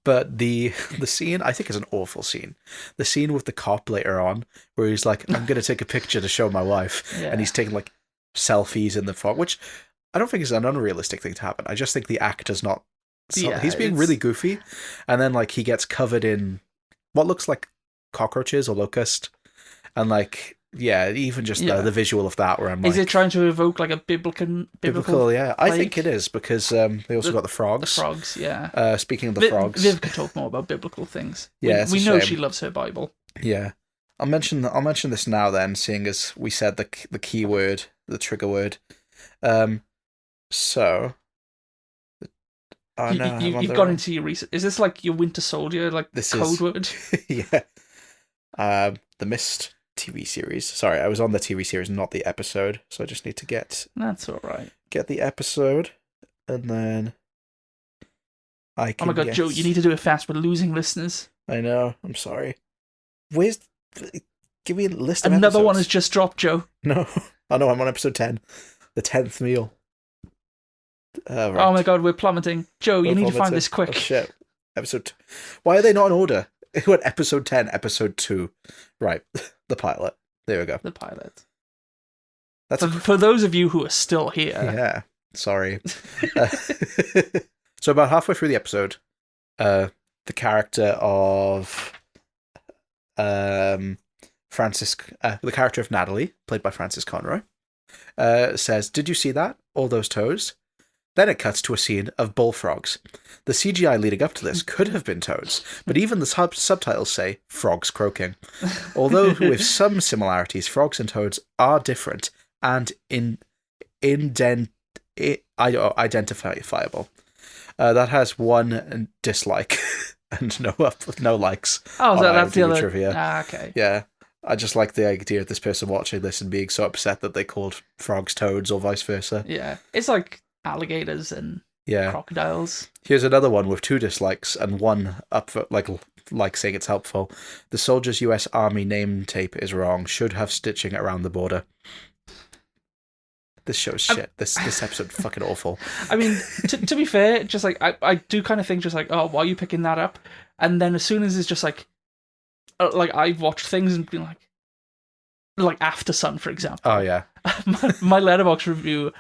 But the scene, I think, is an awful scene. The scene with the cop later on, where he's like, "I'm going to take a picture to show my wife," and he's taking like selfies in the fog, which I don't think is an unrealistic thing to happen. I just think the actor's not. He's being really goofy, and then like he gets covered in what looks like cockroaches or locust, and like even just the visual of that, where I'm like, is it trying to evoke like a biblical? Yeah, I think it is, because they also got the frogs. The frogs, yeah. Speaking of the frogs, Viv could talk more about biblical things. Yeah, we know she loves her Bible. Yeah, I'll mention this now then, seeing as we said the key word, the trigger word. So. You've gone into your research. Is this like your Winter Soldier, like code word? Yeah. The Mist TV series. Sorry, I was on the TV series, not the episode, so I just need to get. That's all right. Get the episode, and then I can. Oh my god, Joe! You need to do it fast. We're losing listeners. I know. I'm sorry. Give me a list of Another episodes. one has just dropped, Joe. No. Oh no, I'm on episode 10. The 10th meal. Right. Oh my god, we're plummeting. Joe, you need to find this quick. Oh shit. Episode 2. Why are they not in order? It went episode 10, episode 2. Right. The pilot. There we go. The pilot. That's for those of you who are still here. Yeah. Sorry. So about halfway through the episode, the character of Francis, the character of Natalie, played by Frances Conroy, says, "Did you see that? All those toes?" Then it cuts to a scene of bullfrogs. The CGI leading up to this could have been toads, but even the subtitles say frogs croaking. Although with some similarities, frogs and toads are different and identifiable. That has one dislike and no likes. Oh, so that's the other trivia. Okay. Yeah. I just like the idea of this person watching this and being so upset that they called frogs toads or vice versa. Yeah. It's like alligators and crocodiles. Here's another one with 2 dislikes and one up for, like saying it's helpful. The Soldiers US Army name tape is wrong. Should have stitching around the border. This show's shit. This episode fucking awful. I mean, to be fair, just like I do kind of think just like, oh, why are you picking that up? And then as soon as it's just like I've watched things and been like After Sun, for example. Oh yeah. my Letterboxd review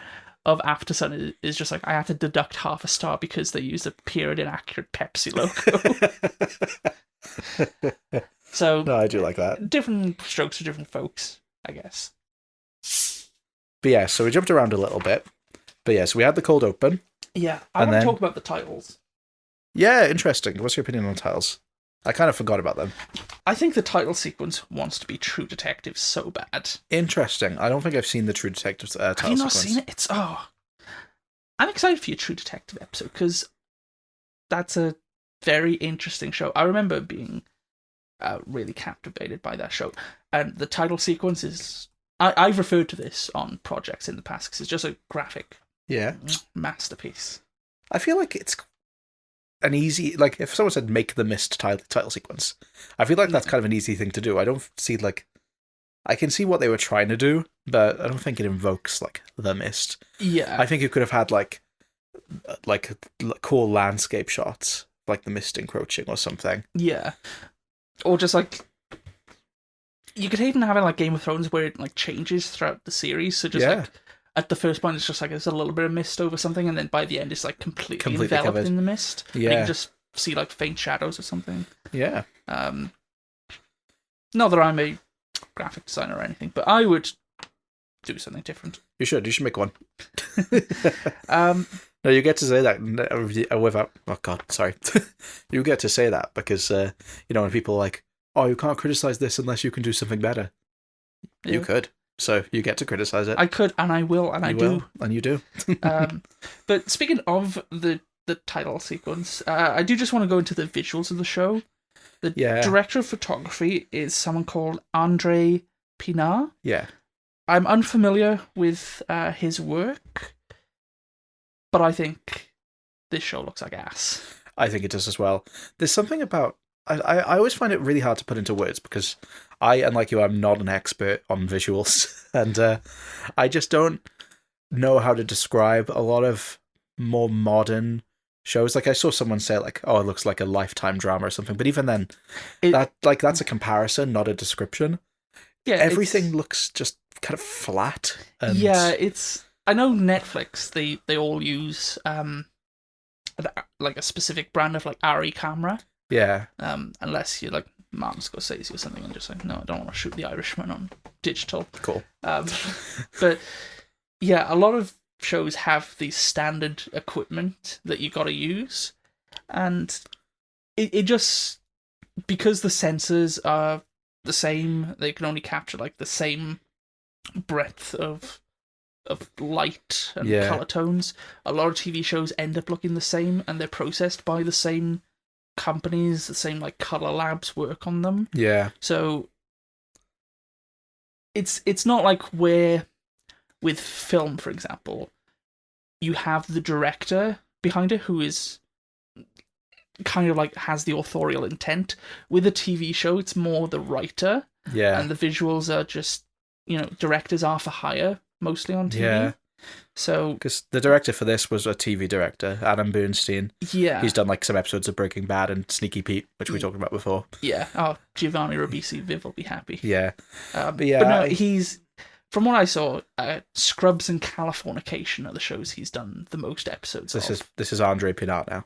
of After Sun is just like I had to deduct half a star because they used a period inaccurate Pepsi logo. So no, I do like that. Different strokes for different folks, I guess. But yeah, so we jumped around a little bit. But yeah, so we had the cold open. Yeah, I want to talk about the titles. Yeah, interesting. What's your opinion on titles? I kind of forgot about them. I think the title sequence wants to be True Detective so bad. Interesting. I don't think I've seen the True Detective title sequence. Have you not seen it? I'm excited for your True Detective episode because that's a very interesting show. I remember being really captivated by that show. And the title sequence is... I've referred to this on projects in the past because it's just a graphic masterpiece. I feel like it's an easy... Like, if someone said make the Mist title sequence, I feel like that's kind of an easy thing to do. I don't see, like... I can see what they were trying to do, but I don't think it invokes, like, the Mist. Yeah. I think you could have had, like cool landscape shots, like the Mist encroaching or something. Yeah. Or just, like... You could even have it like Game of Thrones where it like changes throughout the series. So just like at the first point it's just like there's a little bit of mist over something, and then by the end it's like completely enveloped covered in the mist. Yeah. And you can just see like faint shadows or something. Yeah. Not that I'm a graphic designer or anything, but I would do something different. You should make one. No, you get to say that without... Oh God, sorry. You get to say that because, when people are like, oh, you can't criticize this unless you can do something better. Yeah. You could. So you get to criticize it. I could, and I will, and I do. And you do. But speaking of the title sequence, I do just want to go into the visuals of the show. The director of photography is someone called Andre Pinar. Yeah. I'm unfamiliar with his work, but I think this show looks like ass. I think it does as well. There's something about... I always find it really hard to put into words because unlike you, I'm not an expert on visuals. And I just don't know how to describe a lot of more modern shows. Like I saw someone say like, oh, it looks like a Lifetime drama or something. But even then, that's a comparison, not a description. Yeah, everything looks just kind of flat. And... Yeah, I know Netflix, they all use like a specific brand of like ARRI camera. Yeah. Unless you're like Martin Scorsese or something and just like, no, I don't want to shoot the Irishman on digital. Cool. But yeah, a lot of shows have these standard equipment that you got to use, and it just, because the sensors are the same, they can only capture like the same breadth of light and color tones. A lot of TV shows end up looking the same, and they're processed by the same companies, the same like color labs work on them. Yeah. So it's not like where with film, for example, you have the director behind it who is kind of like has the authorial intent. With a TV show, it's more the writer. Yeah. And the visuals are just, directors are for hire mostly on TV. Yeah. So, because the director for this was a TV director, Adam Bernstein. Yeah. He's done like some episodes of Breaking Bad and Sneaky Pete, which we talked about before. Yeah. Oh, Giovanni Ribisi, Viv will be happy. Yeah. But no, he's, from what I saw, Scrubs and Californication are the shows he's done the most episodes of. This is Andre Pinard now.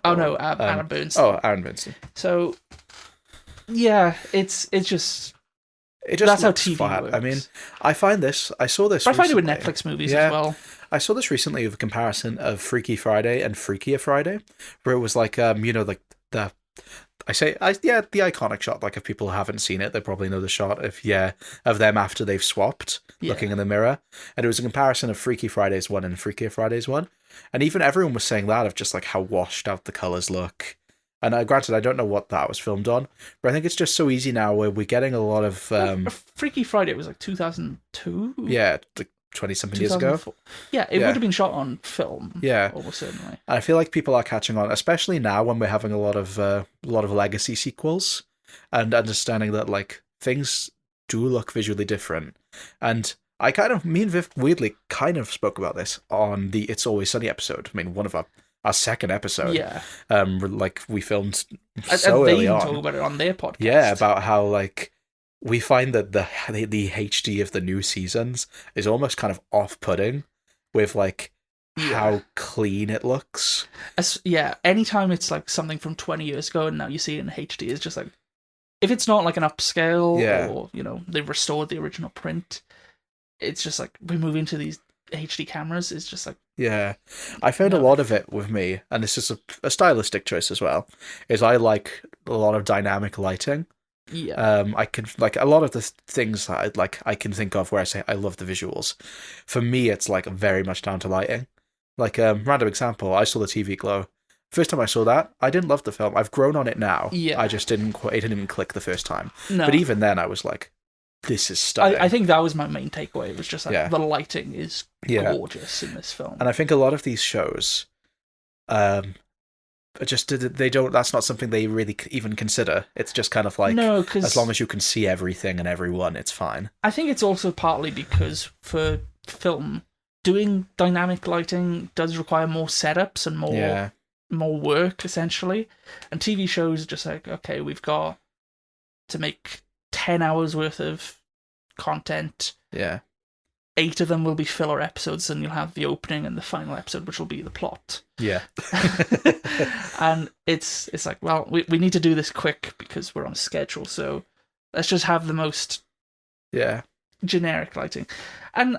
Oh no, Adam Bernstein. Oh, Aaron Bernstein. So, yeah, it's just It just that's how looks TV flat. works. I mean, I saw this. But I find it with recently. Netflix movies as well. I saw this recently with a comparison of Freaky Friday and Freakier Friday, where it was like, like the iconic shot. Like if people haven't seen it, they probably know the shot of them after they've swapped, looking in the mirror. And it was a comparison of Freaky Friday's one and Freakier Friday's one. And even everyone was saying that of just like how washed out the colors look. And granted, I don't know what that was filmed on, but I think it's just so easy now where we're getting a lot of... Freaky Friday was like 2002? Yeah, like 20-something years ago. Yeah, it would have been shot on film. Yeah. Almost certainly. I feel like people are catching on, especially now when we're having a lot of legacy sequels and understanding that like things do look visually different. And me and Viv weirdly kind of spoke about this on the It's Always Sunny episode. I mean, one of our second episode. Yeah. Like we filmed so early on. They talk about it on their podcast. Yeah, about how like we find that the HD of the new seasons is almost kind of off-putting with like how clean it looks. Anytime it's like something from 20 years ago and now you see it in HD, it's just like, if it's not like an upscale or they've restored the original print, it's just like we're moving to these HD cameras. It's just like, yeah, I found a lot of it with me, and this is a stylistic choice as well, is I like a lot of dynamic lighting. Yeah. I can like a lot of the things that I can think of where I say I love the visuals. For me, it's like very much down to lighting. Like random example, I saw the TV Glow. First time I saw that, I didn't love the film. I've grown on it now. Yeah. I just it didn't even click the first time. No. But even then, I was like, this is stunning. I think that was my main takeaway. It was just like the lighting is gorgeous in this film. And I think a lot of these shows, that's not something they really even consider. It's just kind of like, as long as you can see everything and everyone, it's fine. I think it's also partly because for film, doing dynamic lighting does require more setups and more work, essentially. And TV shows are just like, okay, we've got to make 10 hours worth of content. Yeah. 8 of them will be filler episodes, and you'll have the opening and the final episode, which will be the plot. Yeah. And it's like, well, we need to do this quick because we're on a schedule, so let's just have the most generic lighting. And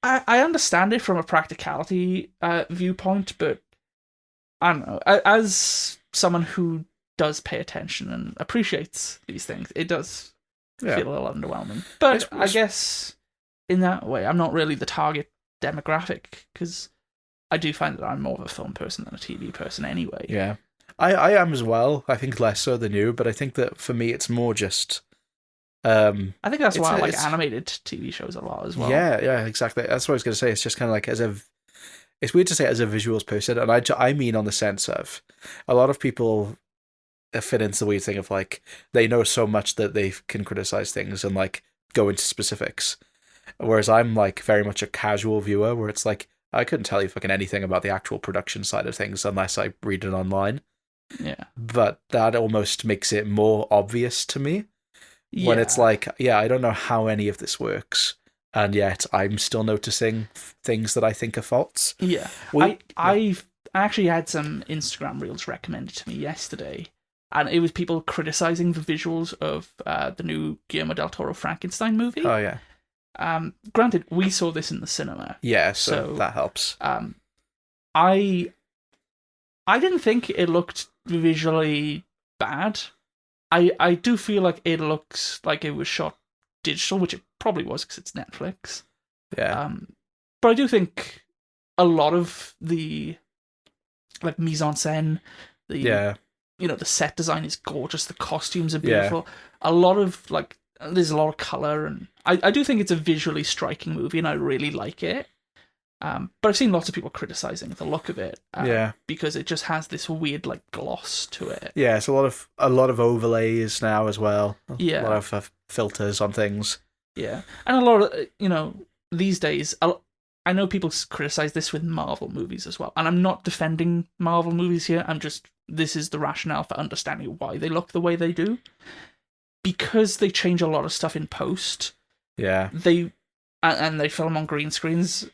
I understand it from a practicality viewpoint, but I don't know. As someone who does pay attention and appreciates these things, it does feel a little underwhelming. But I guess in that way, I'm not really the target demographic, because I do find that I'm more of a film person than a TV person anyway. Yeah. I am as well. I think less so than you, but I think that for me it's more just... I think that's why I like animated TV shows a lot as well. Yeah, exactly. That's what I was going to say. It's just kind of like, it's weird to say as a visuals person, and I mean on the sense of, a lot of people fit into the weird thing of like, they know so much that they can criticize things and like go into specifics. Whereas I'm like very much a casual viewer, where it's like, I couldn't tell you fucking anything about the actual production side of things unless I read it online. Yeah. But that almost makes it more obvious to me. Yeah. When it's like, I don't know how any of this works, and yet I'm still noticing things that I think are faults. Yeah. I actually had some Instagram reels recommended to me yesterday, and it was people criticizing the visuals of the new Guillermo del Toro Frankenstein movie. Oh yeah. Granted, we saw this in the cinema. Yeah, so that helps. I didn't think it looked visually bad. I do feel like it looks like it was shot digital, which it probably was because it's Netflix. Yeah. But I do think a lot of the like mise en scène, the set design is gorgeous. The costumes are beautiful. A lot of there's a lot of color, and I do think it's a visually striking movie, and I really like it. But I've seen lots of people criticizing the look of it. Because it just has this weird gloss to it. Yeah, it's a lot of overlays now as well. A lot of filters on things. Yeah, and a lot of these days. I know people criticize this with Marvel movies as well, and I'm not defending Marvel movies here. This is the rationale for understanding why they look the way they do. Because they change a lot of stuff in post. Yeah. They film on green screens.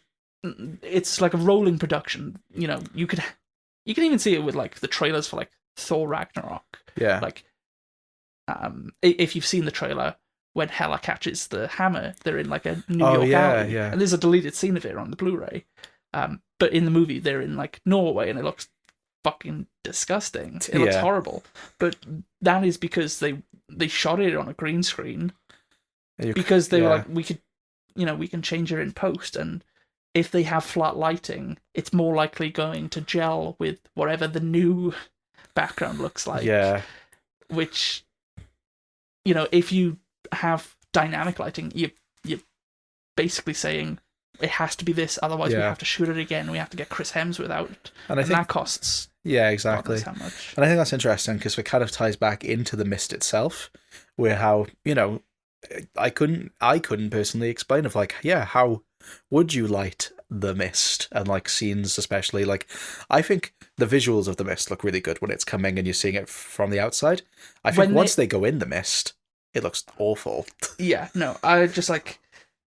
It's like a rolling production. You can even see it with the trailers for Thor Ragnarok. Yeah. If you've seen the trailer, when Hela catches the hammer, they're in a New York alley. Yeah. And there's a deleted scene of it on the Blu-ray. But in the movie, they're in Norway, and it looks fucking disgusting. It looks horrible. But that is because they shot it on a green screen. Because they were we can change it in post, and if they have flat lighting, it's more likely going to gel with whatever the new background looks like. Yeah. Which, if you have dynamic lighting, you're basically saying it has to be this, otherwise we have to shoot it again. We have to get Chris Hemsworth out, and I think that costs. Yeah, exactly. How much. And I think that's interesting because it kind of ties back into the mist itself, where how I couldn't personally explain how would you light the mist and scenes, especially I think the visuals of the mist look really good when it's coming and you're seeing it from the outside. I think once they go in the mist, it looks awful. Yeah, no, I just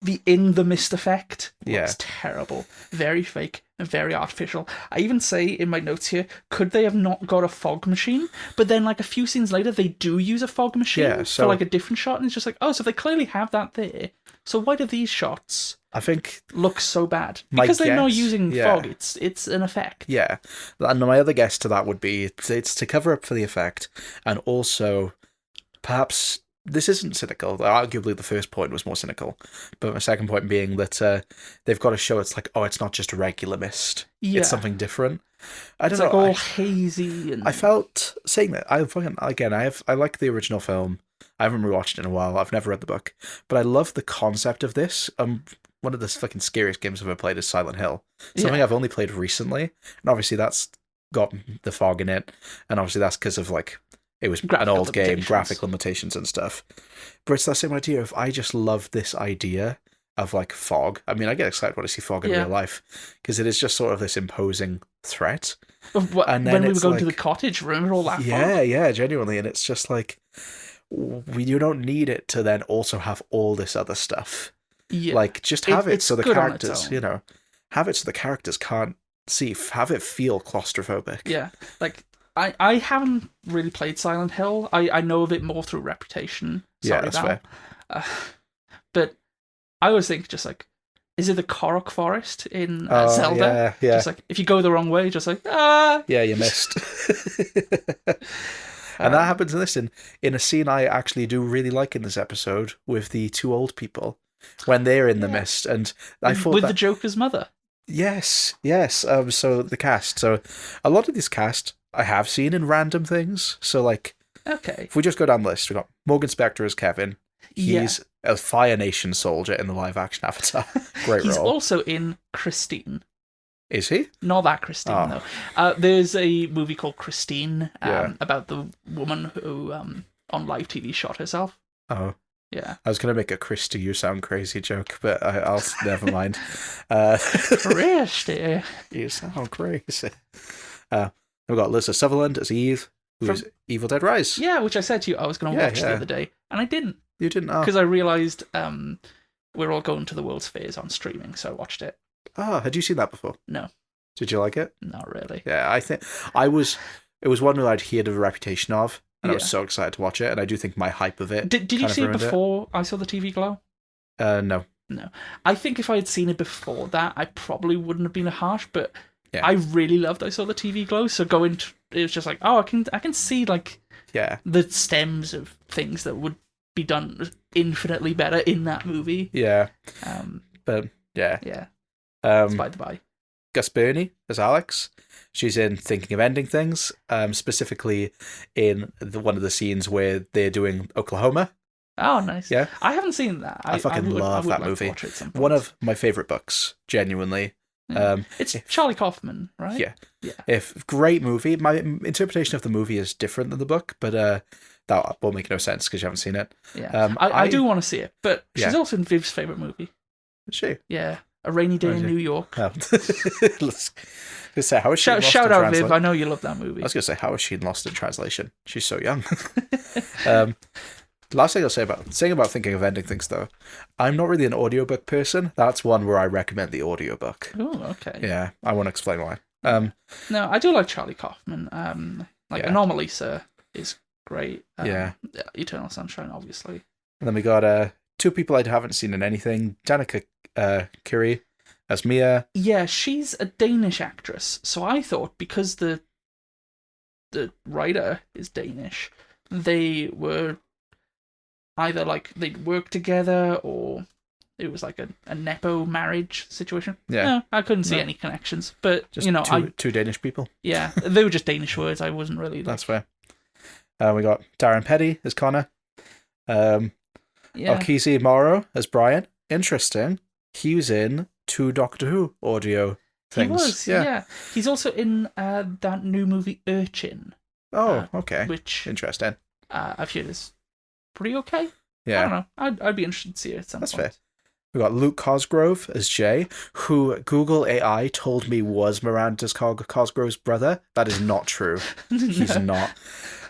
the in the mist effect looks terrible, very fake and very artificial. I even say in my notes here, could they have not got a fog machine? But then a few scenes later, they do use a fog machine for a different shot, and it's just so they clearly have that there. So why do these shots? I think look so bad because they're not using fog. It's an effect. Yeah, and my other guess to that would be it's to cover up for the effect, and also perhaps this isn't cynical. Arguably, the first point was more cynical, but my second point being that they've got to show it's it's not just a regular mist. Yeah. It's something different. I don't know. It's all hazy. And... I felt saying that I like the original film. I haven't rewatched it in a while. I've never read the book, but I love the concept of this. One of the fucking scariest games I've ever played is Silent Hill. Something I've only played recently, and obviously that's got the fog in it, and obviously that's because of it was an old game, graphic limitations and stuff. But it's that same idea of I just love this idea of fog. I mean, I get excited when I see fog in real life because it is just sort of this imposing threat. And then when we were going to the cottage, remember all that fog? Yeah, genuinely. And it's just you don't need it to then also have all this other stuff. Yeah. Just have it so the characters, have it so the characters can't see, have it feel claustrophobic. Yeah, I haven't really played Silent Hill. I know of it more through Reputation. Sorry, that's fair. But I always think is it the Korok Forest in Zelda? Yeah. Just if you go the wrong way, just ah. Yeah, you missed. And that happens in this in a scene I actually do really like in this episode with the two old people when they're in the mist, and I thought with the Joker's mother. Yes. So the cast. So a lot of this cast I have seen in random things. So okay, if we just go down the list, we got Morgan Spector as Kevin. He's a Fire Nation soldier in the live action Avatar. Great role. He's also in Christine. Is he? Not that Christine, though. There's a movie called Christine about the woman who on live TV shot herself. Oh. Yeah. I was going to make a Christy, you sound crazy joke, but I'll never mind. Christy. You sound crazy. We've got Alyssa Sutherland as Eve, who's Evil Dead Rise. Yeah, which I said to you I was going to watch the other day, and I didn't. You didn't? Because I realised we're all going to the World's Fairs on streaming, so I watched it. Had you seen that before? No. Did you like it? Not really. Yeah, I think it was one that I'd heard of a reputation of, and I was so excited to watch it, and I do think my hype of it. Did you see it before I saw the TV Glow? No. No. I think if I had seen it before that, I probably wouldn't have been harsh, but Yeah. I really loved I Saw the TV Glow, so it was just like, oh, I can see like the stems of things that would be done infinitely better in that movie. Yeah. But yeah. Yeah. It's by the by. Gus Burney as Alex. She's in Thinking of Ending Things, specifically in one of the scenes where they're doing Oklahoma. Oh, nice. Yeah. I haven't seen that. I fucking love that movie. One of my favourite books, genuinely. It's Charlie Kaufman, right? Yeah. If great movie. My interpretation of the movie is different than the book, but that will make no sense because you haven't seen it. Yeah. I do want to see it, but she's also in Viv's favourite movie. Is she? Yeah. A Rainy Day in New York. Oh. Let's say, how is she lost shout in out translation? Viv, I know you love that movie. I was going to say, how is she lost in translation? She's so young. Last thing I'll say about Thinking of Ending Things, though, I'm not really an audiobook person. That's one where I recommend the audiobook. Oh, okay. Yeah, I won't explain why. No, I do like Charlie Kaufman. Anomalisa is great. Eternal Sunshine, obviously. And then we got two people I haven't seen in anything. Danica Curie as Mia. Yeah, she's a Danish actress. So I thought because the writer is Danish, they were either like they'd work together or it was like a nepo marriage situation. Yeah. No, I couldn't see any connections. But, just two Danish people. Yeah, they were just Danish words. I wasn't really... That's fair. We got Darren Petty as Connor. Alkisi Morrow as Brian. Interesting. He was in 2 Doctor Who audio things. He was, yeah. He's also in that new movie Urchin. Oh, okay. Which... Interesting. I've heard is pretty okay. Yeah. I don't know. I'd be interested to see it at some point. That's fair. We got Luke Cosgrove as Jay, who Google AI told me was Miranda Cosgrove's brother. That is not true. He's not.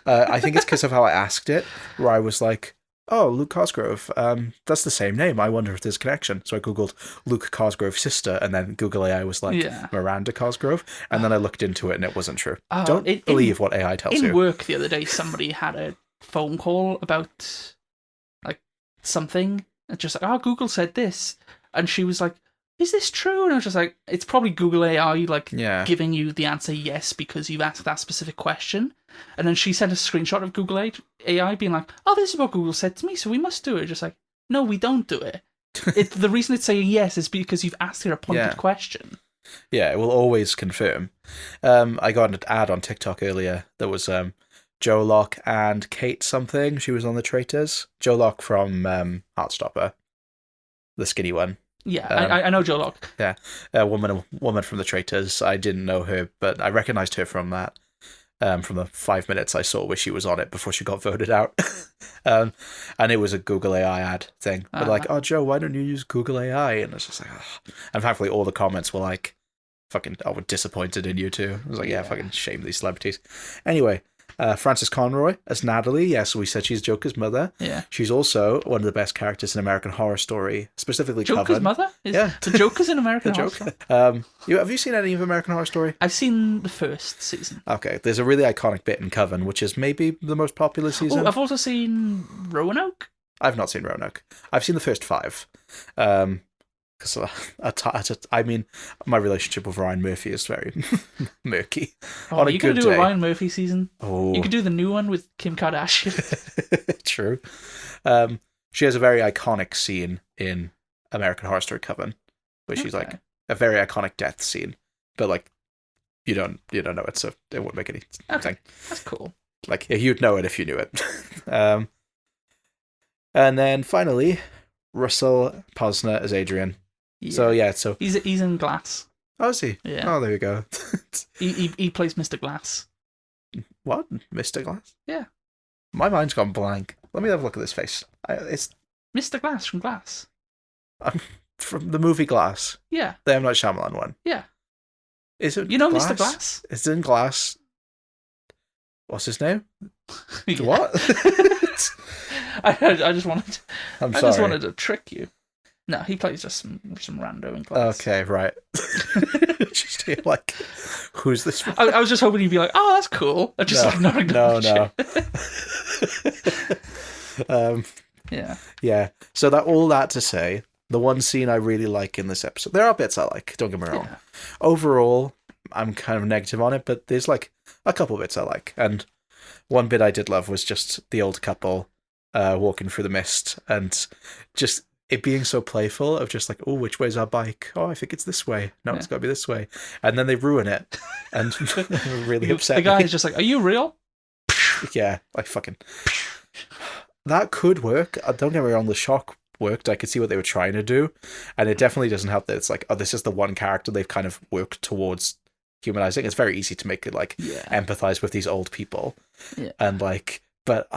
I think it's because of how I asked it, where I was like, oh, Luke Cosgrove, that's the same name. I wonder if there's a connection. So I Googled Luke Cosgrove's sister, and then Google AI was like, Miranda Cosgrove. And then I looked into it, and it wasn't true. Don't believe what AI tells you. In work the other day, somebody had a phone call about like something. And just like, oh, Google said this. And she was like, is this true? And I was just like, it's probably Google AI, giving you the answer yes because you've asked that specific question. And then she sent a screenshot of Google AI being like, oh, this is what Google said to me, so we must do it. Just like, no, we don't do it. The reason it's saying yes is because you've asked her a pointed question. Yeah, it will always confirm. I got an ad on TikTok earlier that was Joe Locke and Kate something. She was on the Traitors. Joe Locke from Heartstopper, the skinny one. Yeah, I know Joe Locke. Yeah, a woman from the Traitors. I didn't know her, but I recognised her from that. From the 5 minutes I saw where she was on it before she got voted out. And it was a Google AI ad thing. But like, oh, Joe, why don't you use Google AI? And it's just like, oh. And thankfully all the comments were like, fucking, I was disappointed in you too. I was like, yeah, fucking shame these celebrities. Anyway, Frances Conroy as Natalie. Yeah, so we said she's Joker's mother. Yeah. She's also one of the best characters in American Horror Story, specifically Joker's Coven. mother? Yeah. The Joker's in American Horror Story? Have you seen any of American Horror Story? I've seen the first season. Okay, there's a really iconic bit in Coven, which is maybe the most popular season. Oh, I've also seen Roanoke. I've not seen Roanoke. I've seen the first 5. Because I mean, my relationship with Ryan Murphy is very murky. Oh, you could do a Ryan Murphy season. Oh. You could do the new one with Kim Kardashian. True. She has a very iconic scene in American Horror Story Coven, where she's like a very iconic death scene, but like you don't know it, so it wouldn't make any sense. That's cool. Like you'd know it if you knew it. And then finally, Russell Posner as Adrian. Yeah. So he's in Glass. Oh, is he? Yeah. Oh, there we go. he plays Mr. Glass. What? Mr. Glass? Yeah. My mind's gone blank. Let me have a look at this face. It's Mr. Glass from Glass. From the movie Glass. Yeah. The M. Night Shyamalan one. Yeah. Is it? You know Glass? Mr. Glass? It's in Glass. What's his name? Yeah. What? I just wanted. I'm sorry. I just wanted to trick you. No, he plays just some rando in class. Okay, right. Just like, who's this? I was just hoping you'd be like, oh, that's cool. I just not acknowledge no. Yeah. So all that to say, the one scene I really like in this episode, there are bits I like, don't get me wrong. Yeah. Overall, I'm kind of negative on it, but there's like a couple bits I like. And one bit I did love was just the old couple walking through the mist and just it being so playful of just like, oh, which way's our bike? Oh, I think it's this way. No, it's got to be this way. And then they ruin it and really upset The guy me. is just like, are you real? Yeah, like fucking... That could work. Don't get me wrong, the shock worked. I could see what they were trying to do. And it definitely doesn't help that it's like, oh, this is the one character they've kind of worked towards humanizing. It's very easy to make it like empathize with these old people. Yeah. And like, but...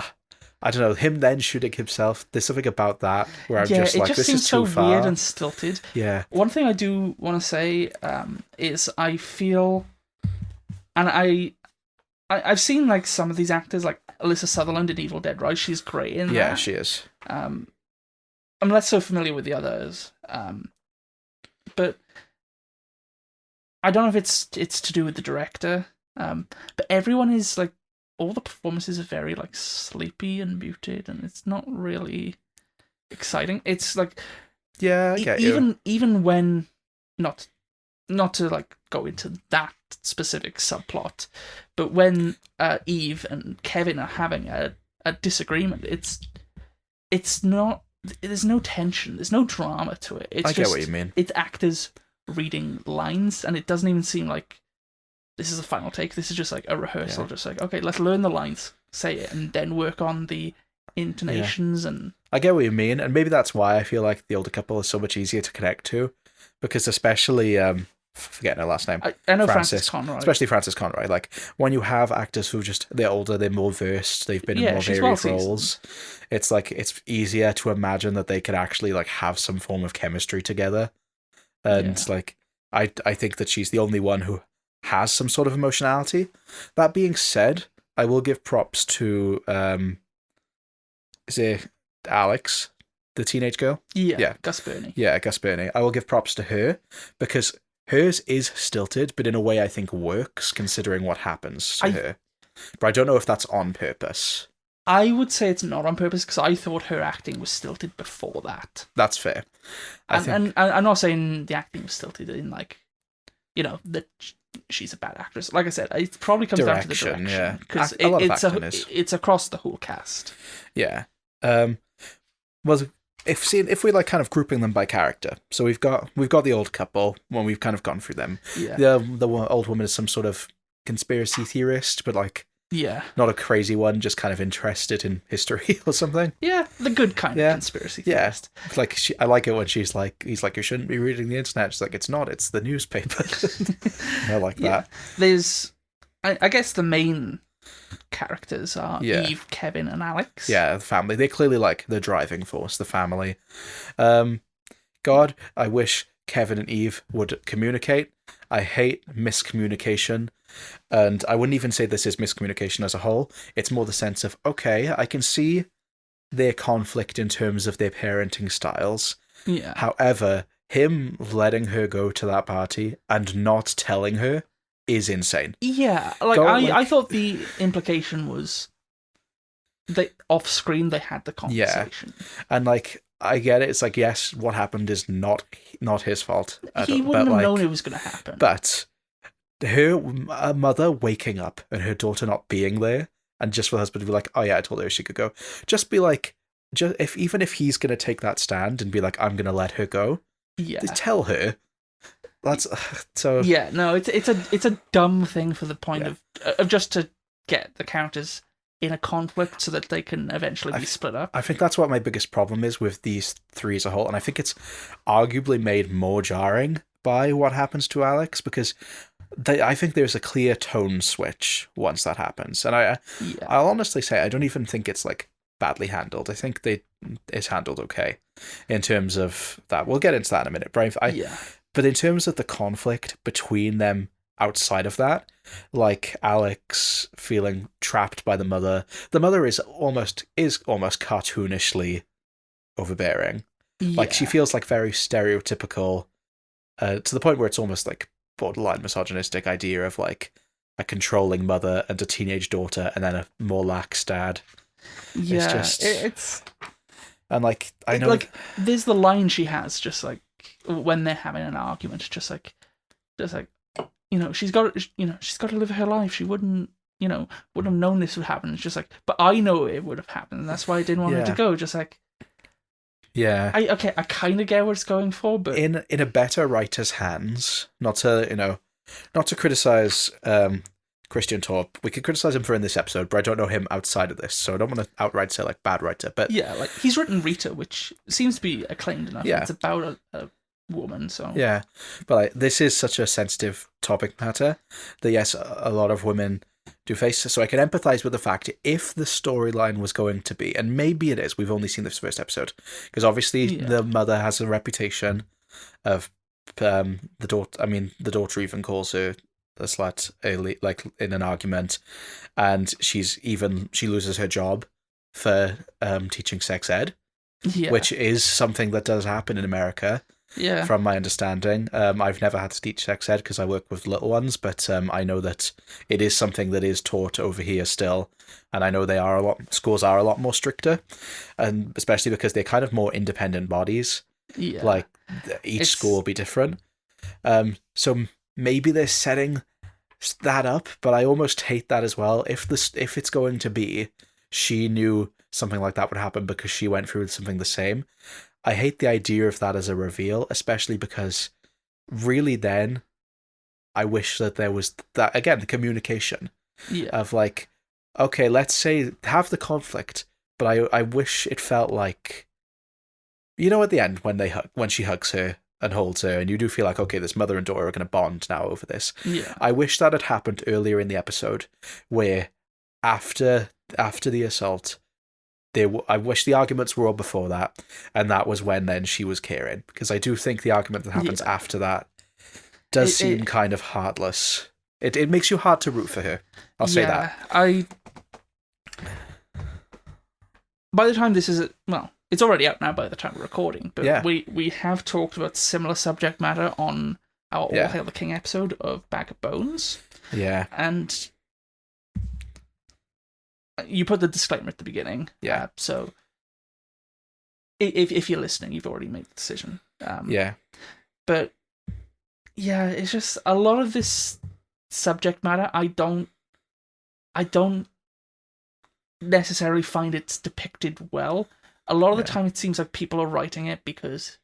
I don't know, him then shooting himself, there's something about that where I'm just like, this is too far. It just seems so weird and stilted. Yeah. One thing I do want to say is I feel, and I've seen like some of these actors, like Alyssa Sutherland in Evil Dead Rise, she's great in that. Yeah, she is. I'm less so familiar with the others, but I don't know if it's to do with the director, but everyone is like, all the performances are very like sleepy and muted, and it's not really exciting. It's like, yeah, I get you. Even when not to like go into that specific subplot, but when Eve and Kevin are having a disagreement, it's not. There's no tension. There's no drama to it. It's I get what you mean. It's actors reading lines, and it doesn't even seem like this is a final take. This is just like a rehearsal. Yeah. Just like, okay, let's learn the lines, say it, and then work on the intonations. And I get what you mean, and maybe that's why I feel like the older couple is so much easier to connect to, because especially forgetting her last name, I know Frances Conroy, especially Frances Conroy. Like when you have actors who they're older, they're more versed, they've been in more varied roles. It's like it's easier to imagine that they could actually like have some form of chemistry together, and like I think that she's the only one who has some sort of emotionality. That being said, I will give props to is it Alex, the teenage girl? Yeah. Gus Burney. Yeah, Gus Burney. I will give props to her because hers is stilted, but in a way I think works considering what happens to her. But I don't know if that's on purpose. I would say it's not on purpose because I thought her acting was stilted before that. That's fair. And I'm not saying the acting was stilted in like, that she's a bad actress. Like I said, it probably comes down to the direction because it's across the whole cast. Yeah. Well, if we're like kind of grouping them by character, so we've got the old couple when we've kind of gone through them. Yeah. The old woman is some sort of conspiracy theorist, but like not a crazy one, just kind of interested in history or something. Yeah, the good kind of conspiracy theorist. Yeah. Like I like it when he's like, you shouldn't be reading the internet. She's like, it's not, it's the newspaper. I like that. There's, I guess the main characters are Eve, Kevin, and Alex. Yeah, the family. They're clearly like the driving force, the family. God, I wish Kevin and Eve would communicate. I hate miscommunication. And I wouldn't even say this is miscommunication as a whole. It's more the sense of, okay, I can see their conflict in terms of their parenting styles. Yeah. However, him letting her go to that party and not telling her is insane. Yeah, I thought the implication was that off screen they had the conversation. Yeah. And like, I get it. It's like, yes, what happened is not his fault. He wouldn't have known it was going to happen. But her mother waking up and her daughter not being there, and just for the husband to be like, oh yeah, I told her she could go. Just be like, even if he's going to take that stand and be like, I'm going to let her go, tell her. That's so. Yeah, no, it's a dumb thing for the point of just to get the characters in a conflict so that they can eventually be split up. I think that's what my biggest problem is with these three as a whole, and I think it's arguably made more jarring by what happens to Alex, because I think there's a clear tone switch once that happens, and I'll honestly say I don't even think it's like badly handled. I think it's handled okay in terms of that. We'll get into that in a minute, but but in terms of the conflict between them outside of that, like Alex feeling trapped by the mother is almost cartoonishly overbearing. Like, she Yeah. feels like very stereotypical, to the point where it's almost like borderline misogynistic idea of like a controlling mother and a teenage daughter and then a more lax dad. Yeah, It's just... it's And like, I know... like there's the line she has just like when they're having an argument, just like she's got to live her life. She wouldn't have known this would happen. It's just like, but I know it would have happened, and that's why I didn't want her to go. Just like, yeah, I kind of get what it's going for, but in a better writer's hands, not to criticize Christian Torp. We could criticize him for in this episode, but I don't know him outside of this, so I don't want to outright say like bad writer. But yeah, like he's written Rita, which seems to be acclaimed enough. Yeah. It's about a woman, so yeah, but like, this is such a sensitive topic matter that yes, a lot of women do face. So I can empathize with the fact if the storyline was going to be, and maybe it is. We've only seen this first episode because obviously the mother has a reputation of the daughter. I mean, the daughter even calls her a slut, like in an argument, and she loses her job for teaching sex ed, which is something that does happen in America. Yeah. From my understanding, I've never had to teach sex ed because I work with little ones, but I know that it is something that is taught over here still, and I know schools are a lot more stricter, and especially because they're kind of more independent bodies. Yeah. Like each school will be different. So maybe they're setting that up, but I almost hate that as well. If it's going to be, she knew something like that would happen because she went through something the same. I hate the idea of that as a reveal, especially because really then I wish that there was that, again, the communication of like, okay, let's say have the conflict, but I wish it felt like, at the end when she hugs her and holds her, and you do feel like, okay, this mother and daughter are going to bond now over this. Yeah. I wish that had happened earlier in the episode, where after the assault, I wish the arguments were all before that, and that was when then she was caring, because I do think the argument that happens after that does seem kind of heartless. It makes you hard to root for her. I'll say that. By the time this is it's already out now by the time we're recording, but we have talked about similar subject matter on our All Hail the King episode of Bag of Bones. Yeah. And you put the disclaimer at the beginning. Yeah. So if you're listening, you've already made the decision. But yeah, it's just a lot of this subject matter. I don't necessarily find it's depicted well. A lot of the time, it seems like people are writing it because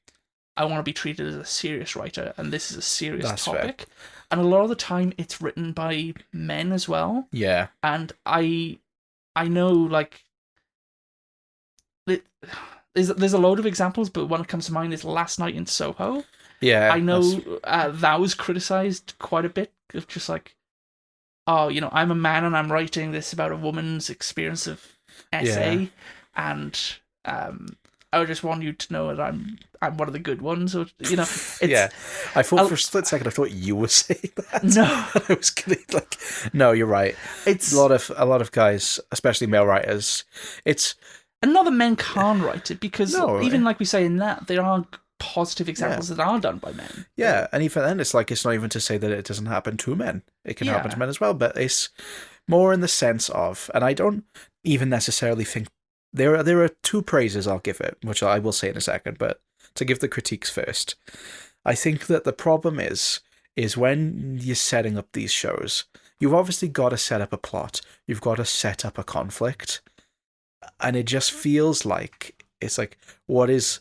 I want to be treated as a serious writer, and this is a serious topic. Fair. And a lot of the time, it's written by men as well. Yeah. And I know, like, there's a load of examples, but one that comes to mind is Last Night in Soho. Yeah. I know that was criticised quite a bit, of just like, oh, I'm a man and I'm writing this about a woman's experience of SA, and I just want you to know that I'm one of the good ones, or it's, I thought for a split second I thought you were saying that. No, I was kidding. Like, no, you're right. It's a lot of guys, especially male writers. It's and not that men can't write it, because even like we say in that, there are positive examples that are done by men. Yeah, and even then, it's like, it's not even to say that it doesn't happen to men. It can happen to men as well, but it's more in the sense of, and I don't even necessarily think there are two praises I'll give it, which I will say in a second, but to give the critiques first, I think that the problem is when you're setting up these shows, you've obviously got to set up a plot, you've got to set up a conflict, and it just feels like, it's like, what is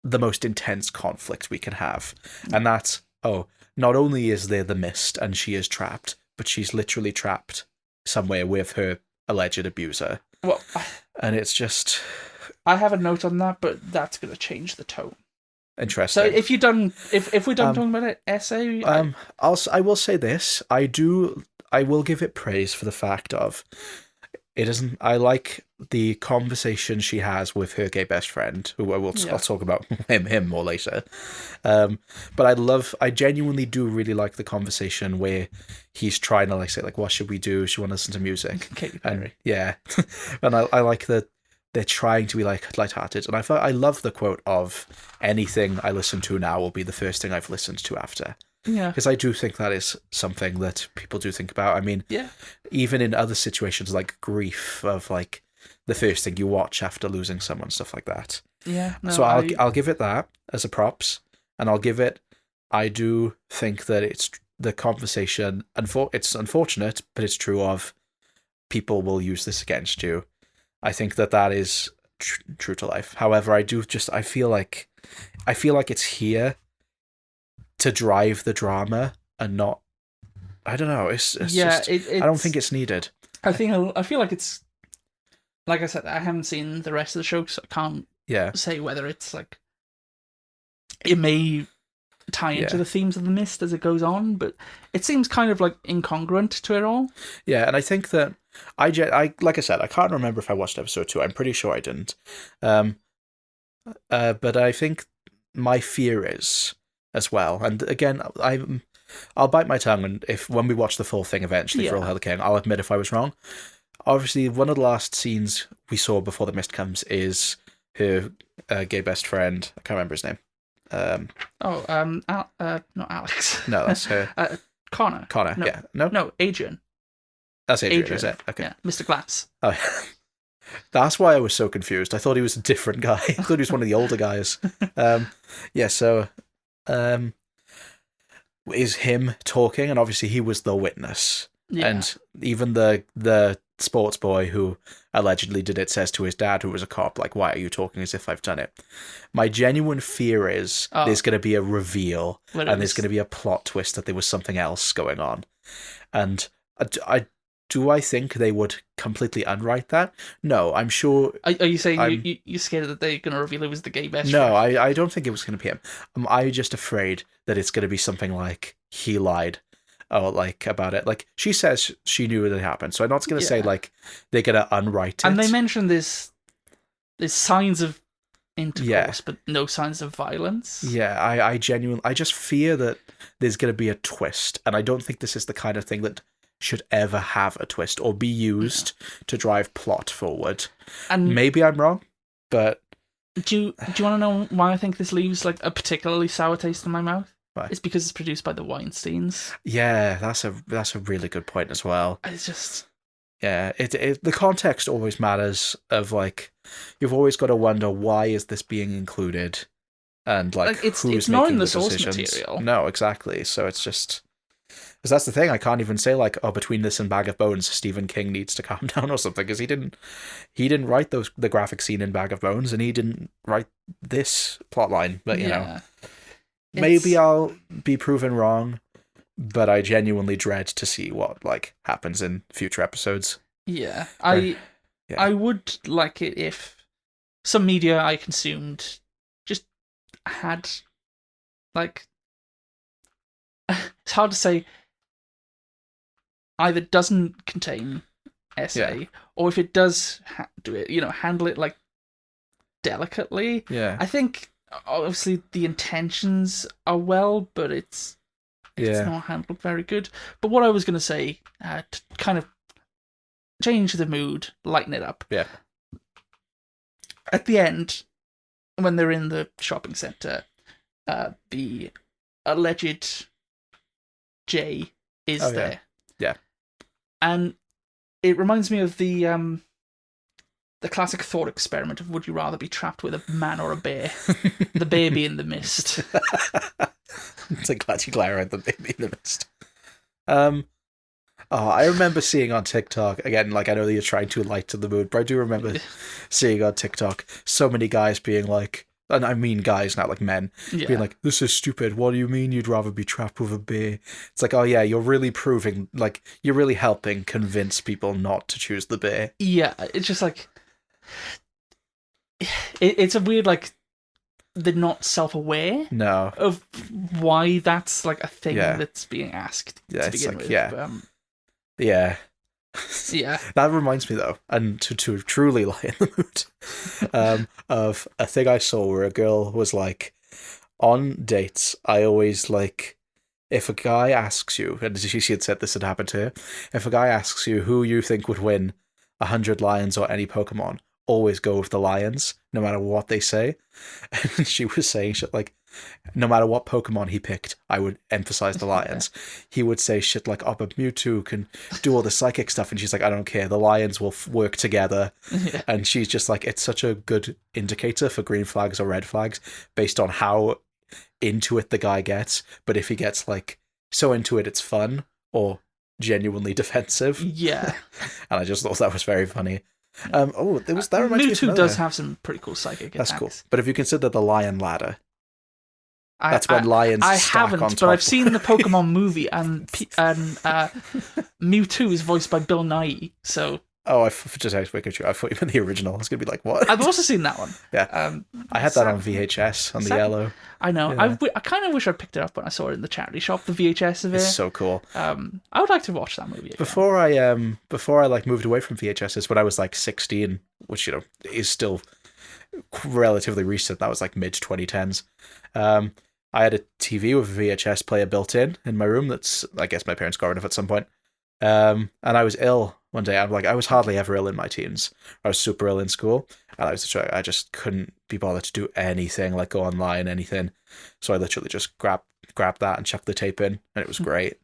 the most intense conflict we can have? And that's, not only is there the mist and she is trapped, but she's literally trapped somewhere with her alleged abuser. Well, and it's just, I have a note on that, but that's going to change the tone. Interesting. So if we're done talking about it, essay, I will say this: I will give it praise for the fact of it isn't. I like the conversation she has with her gay best friend, who I'll talk about him more later. But I genuinely do really like the conversation where he's trying to say, what should we do? She want to listen to music. Katy Perry. And, yeah. And I like that they're trying to be like lighthearted. And I love the quote of anything I listen to now will be the first thing I've listened to after. Yeah. Because I do think that is something that people do think about. I mean, even in other situations like grief, of like the first thing you watch after losing someone, stuff like that. Yeah. No, so I'll give it that as a props, and I'll give it. I do think that it's the conversation. It's unfortunate, but it's true. Of people will use this against you. I think that is true to life. However, I feel like it's here to drive the drama and not. I don't know. It's just. I don't think it's needed. I feel like it's. Like I said, I haven't seen the rest of the show, so I can't say whether it's like. It may tie into the themes of the mist as it goes on, but it seems kind of like incongruent to it all. Yeah, and I think that I like I said, I can't remember if I watched episode 2. I'm pretty sure I didn't. But I think my fear is as well, and again, I'll bite my tongue, and when we watch the full thing eventually for All Hail the King, I'll admit if I was wrong. Obviously, one of the last scenes we saw before the mist comes is her gay best friend. I can't remember his name. Not Alex. No, that's her. Connor. No. Yeah. No, Adrian. That's Adrian, is it? Okay. Yeah, Mr. Glass. Oh, that's why I was so confused. I thought he was a different guy. I thought he was one of the older guys. So is him talking, and obviously he was the witness. Yeah. And even the sports boy who allegedly did it says to his dad, who was a cop, like, why are you talking as if I've done it? My genuine fear is there's going to be a reveal and there's going to be a plot twist that there was something else going on. And I think they would completely unwrite that? No, I'm sure. Are you saying you're scared that they're going to reveal it was the gay best friend? No, I don't think it was going to be him. I'm just afraid that it's going to be something like he lied. Or like about it, like she says she knew it happened, so I'm not going to say like they're going to unwrite it. And they mentioned there's signs of intercourse, but no signs of violence. Yeah, I genuinely, just fear that there's going to be a twist, and I don't think this is the kind of thing that should ever have a twist or be used to drive plot forward. And maybe I'm wrong, but do you want to know why I think this leaves like a particularly sour taste in my mouth? Right. It's because it's produced by the Weinsteins. Yeah, that's a really good point as well. It's just the context always matters. Of like, you've always got to wonder why is this being included, and like who's not making in the source material. No, exactly. So it's just because that's the thing. I can't even say like, between this and Bag of Bones, Stephen King needs to calm down or something, because he didn't write the graphic scene in Bag of Bones, and he didn't write this plotline. But you know. Maybe I'll be proven wrong, but I genuinely dread to see what like happens in future episodes. Yeah, I would like it if some media I consumed just had like it's hard to say, either doesn't contain essay or if it does do it, handle it like delicately. Yeah, I think. Obviously, the intentions are well, but it's not handled very good. But what I was going to say, to kind of change the mood, lighten it up. Yeah. At the end, when they're in the shopping centre, the alleged Jay is there. Yeah. And it reminds me of the classic thought experiment of would you rather be trapped with a man or a bear? The baby in the mist. I'm so glad you clarified the baby in the mist. I remember seeing on TikTok, again, like I know that you're trying to lighten the mood, but I do remember seeing on TikTok so many guys being like, and I mean guys, not like men, being like, this is stupid. What do you mean you'd rather be trapped with a bear? It's like, oh yeah, you're really proving, like, you're really helping convince people not to choose the bear. Yeah, it's just like, it's a weird, like, they're not self-aware of why that's like a thing that's being asked to begin with. Yeah. That reminds me though, and to truly lighten the mood, of a thing I saw where a girl was like, on dates, I always like, if a guy asks you, and she had said this had happened to her, if a guy asks you who you think would win 100 lions or any Pokemon, always go with the lions, no matter what they say. And she was saying shit like, no matter what Pokemon he picked, I would emphasize the lions. He would say shit like, oh, but Mewtwo can do all the psychic stuff. And she's like, I don't care. The lions will work together. Yeah. And she's just like, it's such a good indicator for green flags or red flags based on how into it the guy gets. But if he gets like so into it, it's fun or genuinely defensive. Yeah. And I just thought that was very funny. That reminds me of Mewtwo does have some pretty cool psychic attacks. That's cool. But if you consider the lion ladder, that's when lions I stack haven't, on top. but I've seen the Pokemon movie, and Mewtwo is voiced by Bill Nye. So Just out of Pikachu, I thought you meant the original. I was going to be like, what? I've also seen that one. Yeah, I had that on VHS on the yellow. I know. Yeah. I kind of wish I picked it up when I saw it in the charity shop. The VHS of it. It's so cool. I would like to watch that movie again. Before I like moved away from VHSs when I was like 16, which is still relatively recent. That was like mid 2010s. I had a TV with a VHS player built in my room. That's, I guess my parents got rid of at some point. And I was ill one day. I was hardly ever ill in my teens. I was super ill in school, and I just couldn't be bothered to do anything, like go online, anything. So I literally just grabbed that and chucked the tape in, and it was great.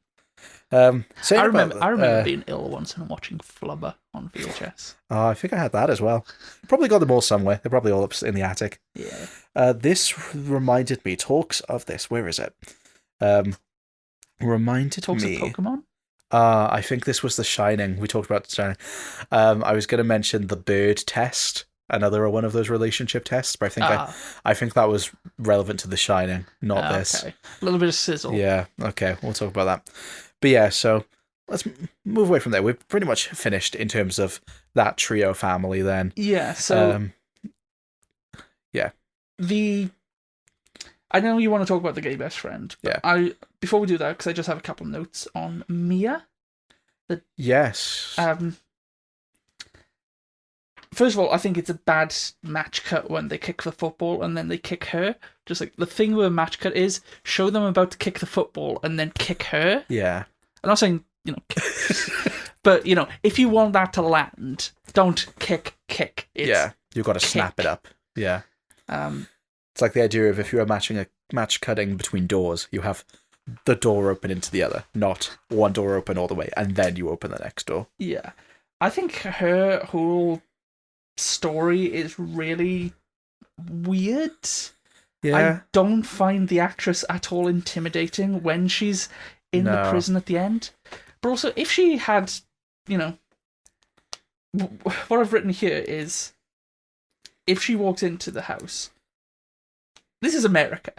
I remember being ill once and watching Flubber on VHS. Oh, I think I had that as well. Probably got them all somewhere. They're probably all up in the attic. Yeah. This reminded me. Talks of this. Where is it? Reminded Talks me. of Pokemon. I think this was The Shining. We talked about The Shining. I was going to mention the bird test, another one of those relationship tests, but I think that was relevant to The Shining, not this. Okay. A little bit of sizzle. Yeah. Okay. We'll talk about that. But yeah, so let's move away from there. We're pretty much finished in terms of that trio family. Then. Yeah. So. Yeah. I know you want to talk about the gay best friend. But yeah. Before we do that, because I just have a couple of notes on Mia. Yes. First of all, I think it's a bad match cut when they kick the football and then they kick her. Just like the thing with a match cut is show them about to kick the football and then kick her. Yeah. I'm not saying, but, if you want that to land, don't kick. Yeah. You've got to snap it up. Yeah. It's like the idea of if you were match cutting between doors, you have the door open into the other, not one door open all the way, and then you open the next door. Yeah. I think her whole story is really weird. Yeah. I don't find the actress at all intimidating when she's in the prison at the end. But also, if she had, what I've written here is, if she walked into the house, this is America,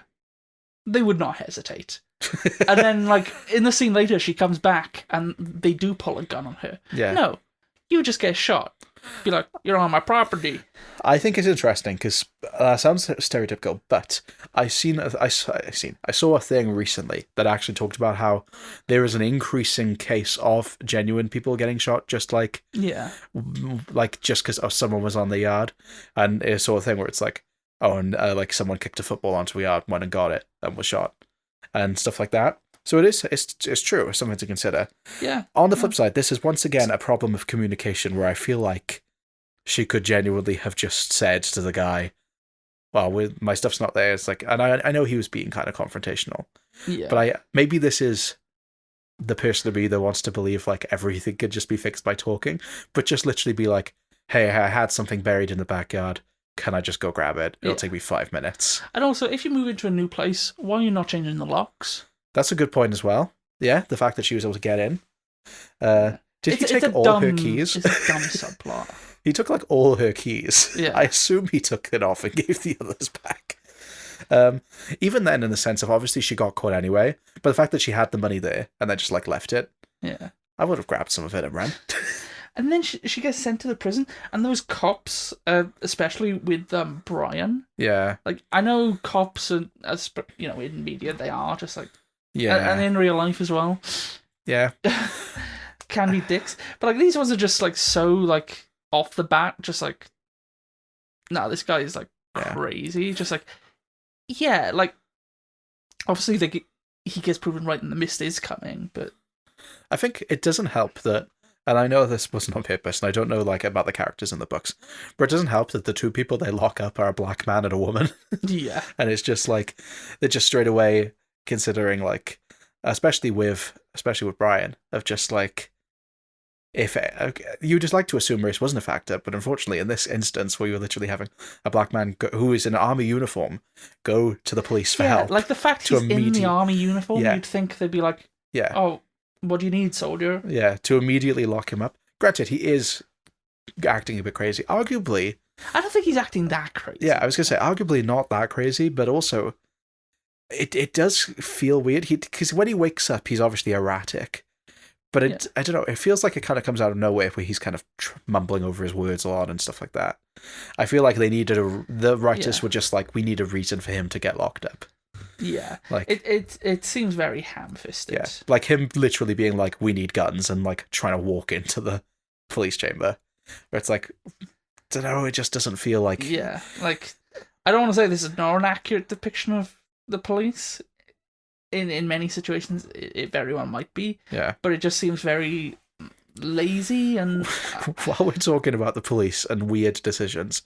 they would not hesitate. And then, in the scene later, she comes back and they do pull a gun on her. Yeah. No, you just get shot. Be like, you're on my property. I think it's interesting because that sounds stereotypical, but I saw a thing recently that actually talked about how there is an increasing case of genuine people getting shot, just just because someone was on the yard, and I saw a thing where it's like, someone kicked a football onto a yard, went and got it, and was shot, and stuff like that. So it's true. It's something to consider. Yeah. On the flip side, this is once again a problem of communication where I feel like she could genuinely have just said to the guy, well, my stuff's not there. It's like, and I know he was being kind of confrontational. Yeah. But maybe this is the person of me that wants to believe everything could just be fixed by talking, but just literally be like, hey, I had something buried in the backyard. Can I just go grab it? It'll take me 5 minutes. And also, if you move into a new place, why are you not changing the locks? That's a good point as well. Yeah, the fact that she was able to get in. Did he take all her keys? It's a dumb subplot. He took all her keys. Yeah. I assume he took it off and gave the others back. Even then, in the sense of obviously she got caught anyway, but the fact that she had the money there and then just left it. Yeah. I would have grabbed some of it and ran. And then she gets sent to the prison, and those cops, especially with Brian. Yeah. I know cops are, in media they are just yeah, and in real life as well. Yeah. Can be dicks, but these ones are just so off the bat, just no, this guy is crazy. Just obviously he gets proven right and the mist is coming, but I think it doesn't help that and I know this wasn't on purpose, and I don't know like about the characters in the books, but it doesn't help that the two people they lock up are a black man and a woman. Yeah. And it's just like they're just straight away considering like, especially with Brian, of just like, if you just like to assume race wasn't a factor, but unfortunately in this instance where you're literally having a black man who is in an army uniform go to the police for help, like the fact he's in the army uniform, you'd think they'd be like, yeah, oh, what do you need, soldier? Yeah, to immediately lock him up. Granted, he is acting a bit crazy. Arguably, I don't think he's acting that crazy. Yeah, I was gonna say arguably not that crazy, but also it does feel weird. Because when he wakes up, he's obviously erratic. But I don't know, it feels like it kind of comes out of nowhere where he's kind of mumbling over his words a lot and stuff like that. I feel like the writers were just like, we need a reason for him to get locked up. Yeah. Like it seems very ham-fisted. Yeah. Like him literally being like, we need guns, and like trying to walk into the police chamber. Where it's like, I don't know, it just doesn't feel like... Yeah. Like, I don't want to say this is not an accurate depiction of the police. In many situations, it very well might be. Yeah. But it just seems very lazy and... While we're talking about the police and weird decisions,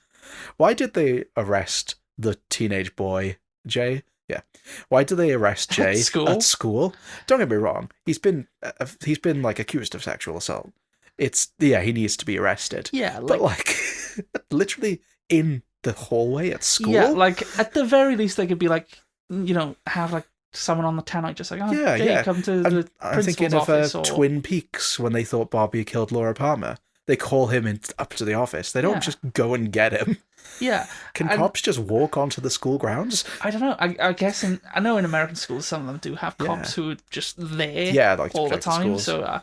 why did they arrest the teenage boy, Jay? Yeah. Why did they arrest Jay at school? Don't get me wrong. He's been like accused of sexual assault. He needs to be arrested. Yeah. But like literally in the hallway at school? Yeah, like at the very least they could be like, have like someone on the tannoy just like, Jay, come to the I'm thinking office, of Twin Peaks when they thought Barbie killed Laura Palmer. They call him up to the office. They don't just go and get him. Yeah. Can cops just walk onto the school grounds? I don't know. I guess I know in American schools some of them do have cops who are just there all the time. So,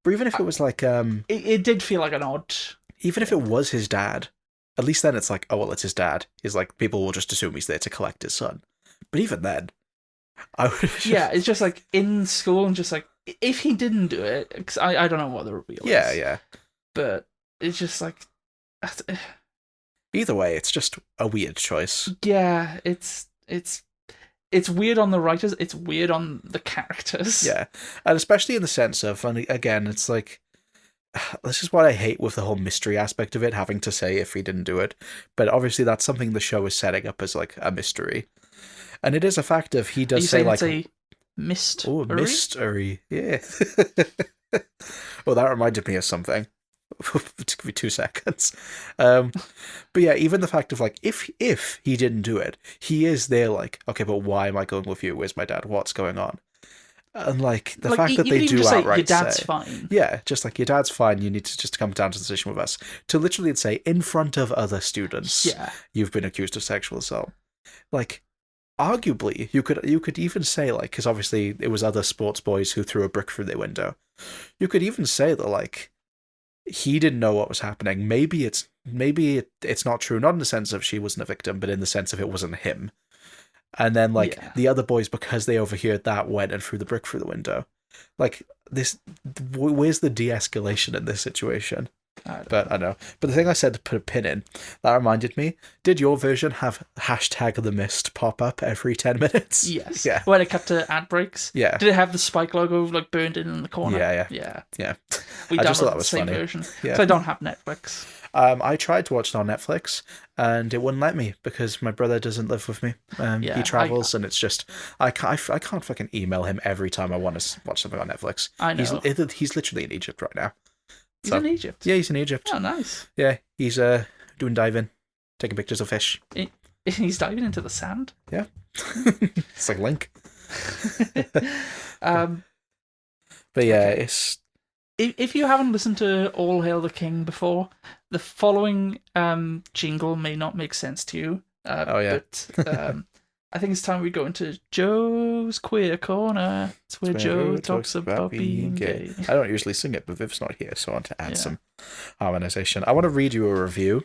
but even if it was like... It did feel like an odd... Even if it was his dad, at least then it's like, oh, well, it's his dad. He's like, people will just assume he's there to collect his son. But even then... Yeah, it's just like in school and just like, if he didn't do it, because I don't know what the reveal is. Yeah. But it's just like... Either way, it's just a weird choice. Yeah, it's weird on the writers, it's weird on the characters. Yeah, and especially in the sense of, and again, it's like, this is what I hate with the whole mystery aspect of it, having to say if he didn't do it. But obviously that's something the show is setting up as like a mystery. And it is a fact of he does say like... a mystery? Oh, mystery, yeah. Well, that reminded me of something. It took me 2 seconds. But yeah, even the fact of like, if he didn't do it, he is there like, okay, but why am I going with you? Where's my dad? What's going on? And like the fact that they do outright your dad's fine. Yeah, just like, your dad's fine, you need to just come down to the decision with us. To literally say in front of other students, you've been accused of sexual assault. Like, arguably, you could even say like, because obviously it was other sports boys who threw a brick through their window. You could even say that like, he didn't know what was happening. Maybe it's not true, not in the sense of she wasn't a victim, but in the sense of it wasn't him. And then like the other boys, because they overheard that, went and threw the brick through the window. Like this, where's the de-escalation in this situation? I don't know. But the thing I said to put a pin in, that reminded me, did your version have #TheMist pop up every 10 minutes? Yes. Yeah. When it cut to ad breaks? Yeah. Did it have the Spike logo like burned in the corner? Yeah. We I just thought that downloaded the was same funny. version. Yeah. So I don't have Netflix. I tried to watch it on Netflix and it wouldn't let me because my brother doesn't live with me. He travels and it's just, I can't fucking email him every time I want to watch something on Netflix. I know. He's literally in Egypt right now. He's in Egypt? Yeah, he's in Egypt. Oh, nice. Yeah, he's doing diving, taking pictures of fish. He's diving into the sand? Yeah. It's like Link. But yeah, it's... If you haven't listened to All Hail the King before, the following jingle may not make sense to you. But I think it's time we go into Joe's Queer Corner. It's where Joe talks about being gay. I don't usually sing it, but Viv's not here, so I want to add some harmonization. I want to read you a review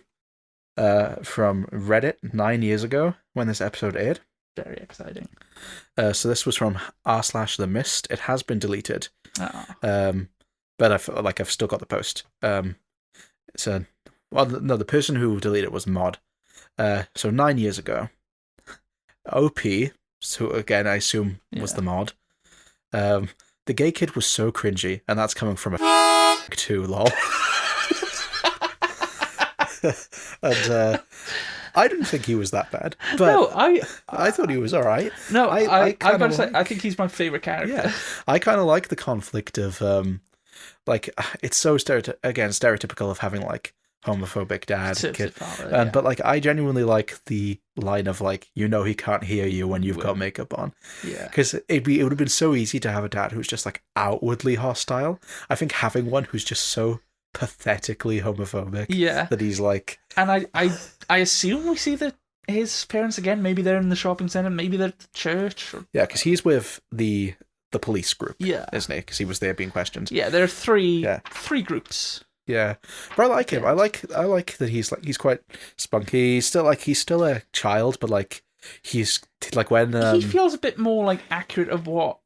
from Reddit 9 years ago when this episode aired. Very exciting. So this was from r/TheMist. It has been deleted. But I've still got the post. The person who deleted it was Mod. So 9 years ago, OP, so again I assume was the Mod. The gay kid was so cringy, and that's coming from a too, lol. And I didn't think he was that bad, but No, I thought he was all right. No, I kinda gotta say, I think he's my favorite character. Yeah, I kind of like the conflict of like it's so stereotypical of having like homophobic dad and kid, but like I genuinely like the line of like he can't hear you when you've got makeup on. Yeah, because it would have been so easy to have a dad who's just like outwardly hostile. I think having one who's just so pathetically homophobic. Yeah, that he's like, and I assume we see his parents again. Maybe they're in the shopping center. Maybe they're at the church. Yeah, because he's with the police group. Yeah, isn't he? Because he was there being questioned. Yeah, there are three groups. Yeah, but I like him. I like that he's quite spunky. He's still a child, but like he's like when he feels a bit more like accurate of what.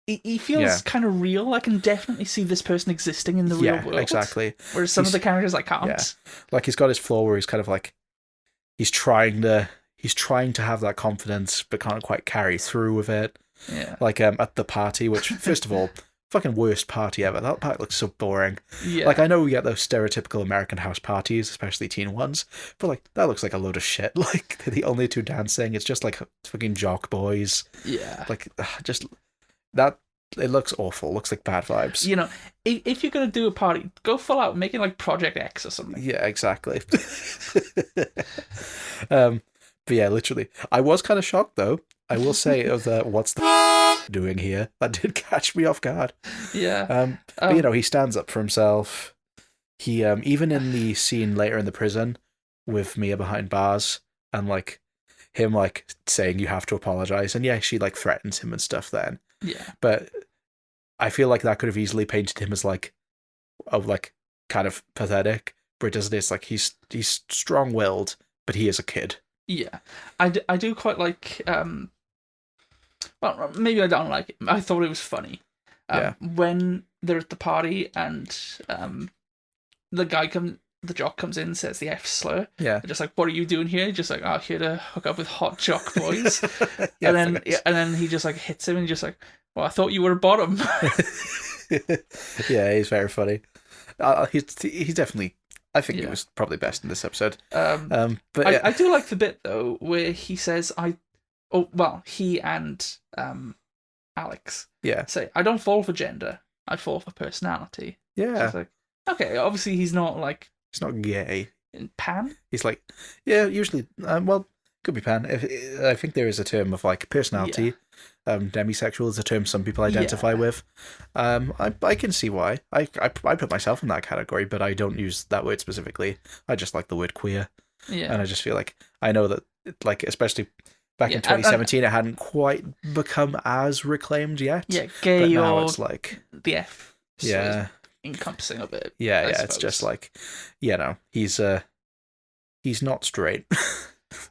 He feels kind of real. I can definitely see this person existing in the real world. Yeah, exactly. Whereas some of the characters I can't. Yeah. Like he's got his flaw where he's kind of like he's trying to have that confidence but can't quite carry through with it. Yeah. Like at the party, which first of all, fucking worst party ever. That party looks so boring. Yeah. Like I know we get those stereotypical American house parties, especially teen ones, but like that looks like a load of shit. Like they're the only two dancing. It's just like fucking jock boys. Yeah. Like just that. It looks awful. It looks like bad vibes. If you're gonna do a party, go full out, make it like Project X or something. Yeah, exactly. But yeah, literally, I was kind of shocked though. I will say of the what's the doing here. That did catch me off guard. Yeah. But he stands up for himself. He even in the scene later in the prison with Mia behind bars and like him like saying you have to apologize, and yeah, she like threatens him and stuff then. Yeah. But I feel like that could have easily painted him as like kind of pathetic, but it doesn't. It's like he's strong-willed, but he is a kid. Yeah. I do quite like well, maybe I don't like it. I thought it was funny. When they're at the party and the jock comes in and says the F slur. Yeah. Just like, what are you doing here? Just like, here to hook up with hot jock boys. Yeah, and then he just like hits him and just like, well, I thought you were a bottom. Yeah, he's very funny. He's definitely. I think he was probably best in this episode. But I do like the bit though where he says, he and Alex say, I don't fall for gender, I fall for personality. Yeah. So it's like, okay, obviously he's not like... He's not gay. Pan? He's like, yeah, usually, could be pan. I think there is a term of like personality. Demisexual is a term some people identify with. I can see why. I put myself in that category, but I don't use that word specifically. I just like the word queer. Yeah. And I just feel like I know that, like, especially back in 2017, it hadn't quite become as reclaimed yet. Yeah, gay but now or it's like the F. Yeah. Encompassing of it. Yeah, it's just like, he's not straight.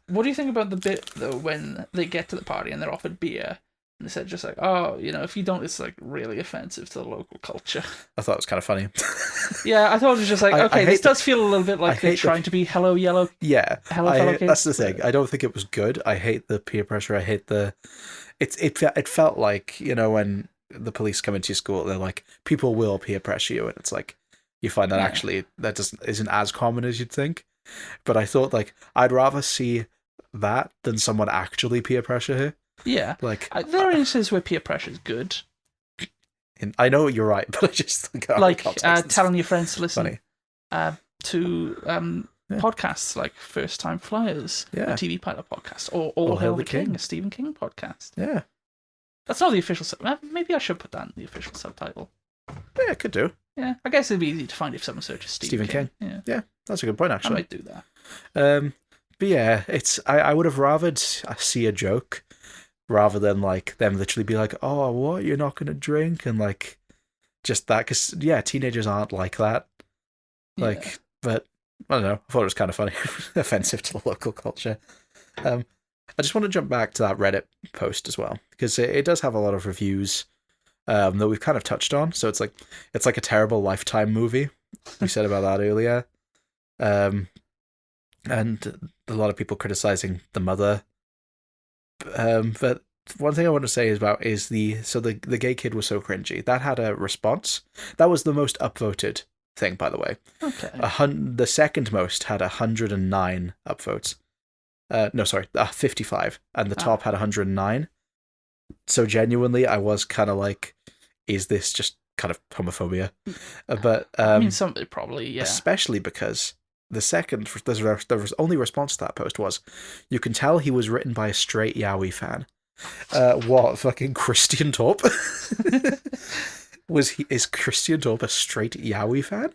What do you think about the bit though when they get to the party and they're offered beer and they said just like, if you don't, it's like really offensive to the local culture? I thought it was kind of funny. Yeah, I thought it was just like, this does feel a little bit like they're trying to be hello yellow. Yeah, hello fellow kids. That's the thing. I don't think it was good. I hate the peer pressure. I hate the. It felt like when the police come into your school, they're like, people will peer pressure you, and it's like you find that actually that isn't as common as you'd think. But I thought like I'd rather see that than someone actually peer pressure her. Yeah, like there are instances where peer pressure is good. I know you're right, but I just think telling your friends to listen to podcasts like First Time Flyers, a TV pilot podcast, or All Hail the King, a Stephen King podcast. Yeah. That's not the official. Maybe I should put that in the official subtitle. Yeah, could do. Yeah, I guess it'd be easy to find if someone searches Stephen King. Yeah, that's a good point. Actually, I might do that. But yeah, it's. I would have rathered see a joke rather than like them literally be like, "Oh, what? You're not gonna drink?" and like just that because teenagers aren't like that. Like, but I don't know. I thought it was kind of funny, offensive to the local culture. I just want to jump back to that Reddit post as well, because it does have a lot of reviews that we've kind of touched on. So it's like a terrible Lifetime movie. We said about that earlier. And a lot of people criticizing the mother. But one thing I want to say is the gay kid was so cringy. That had a response. That was the most upvoted thing, by the way. Okay. The second most had 109 upvotes. No, sorry, 55, and the top had 109. So genuinely, I was kind of like, is this just kind of homophobia? But I mean, somebody probably, yeah. Especially because the only response to that post was, you can tell he was written by a straight yaoi fan. What, fucking Christian Torp? Is Christian Torp a straight yaoi fan?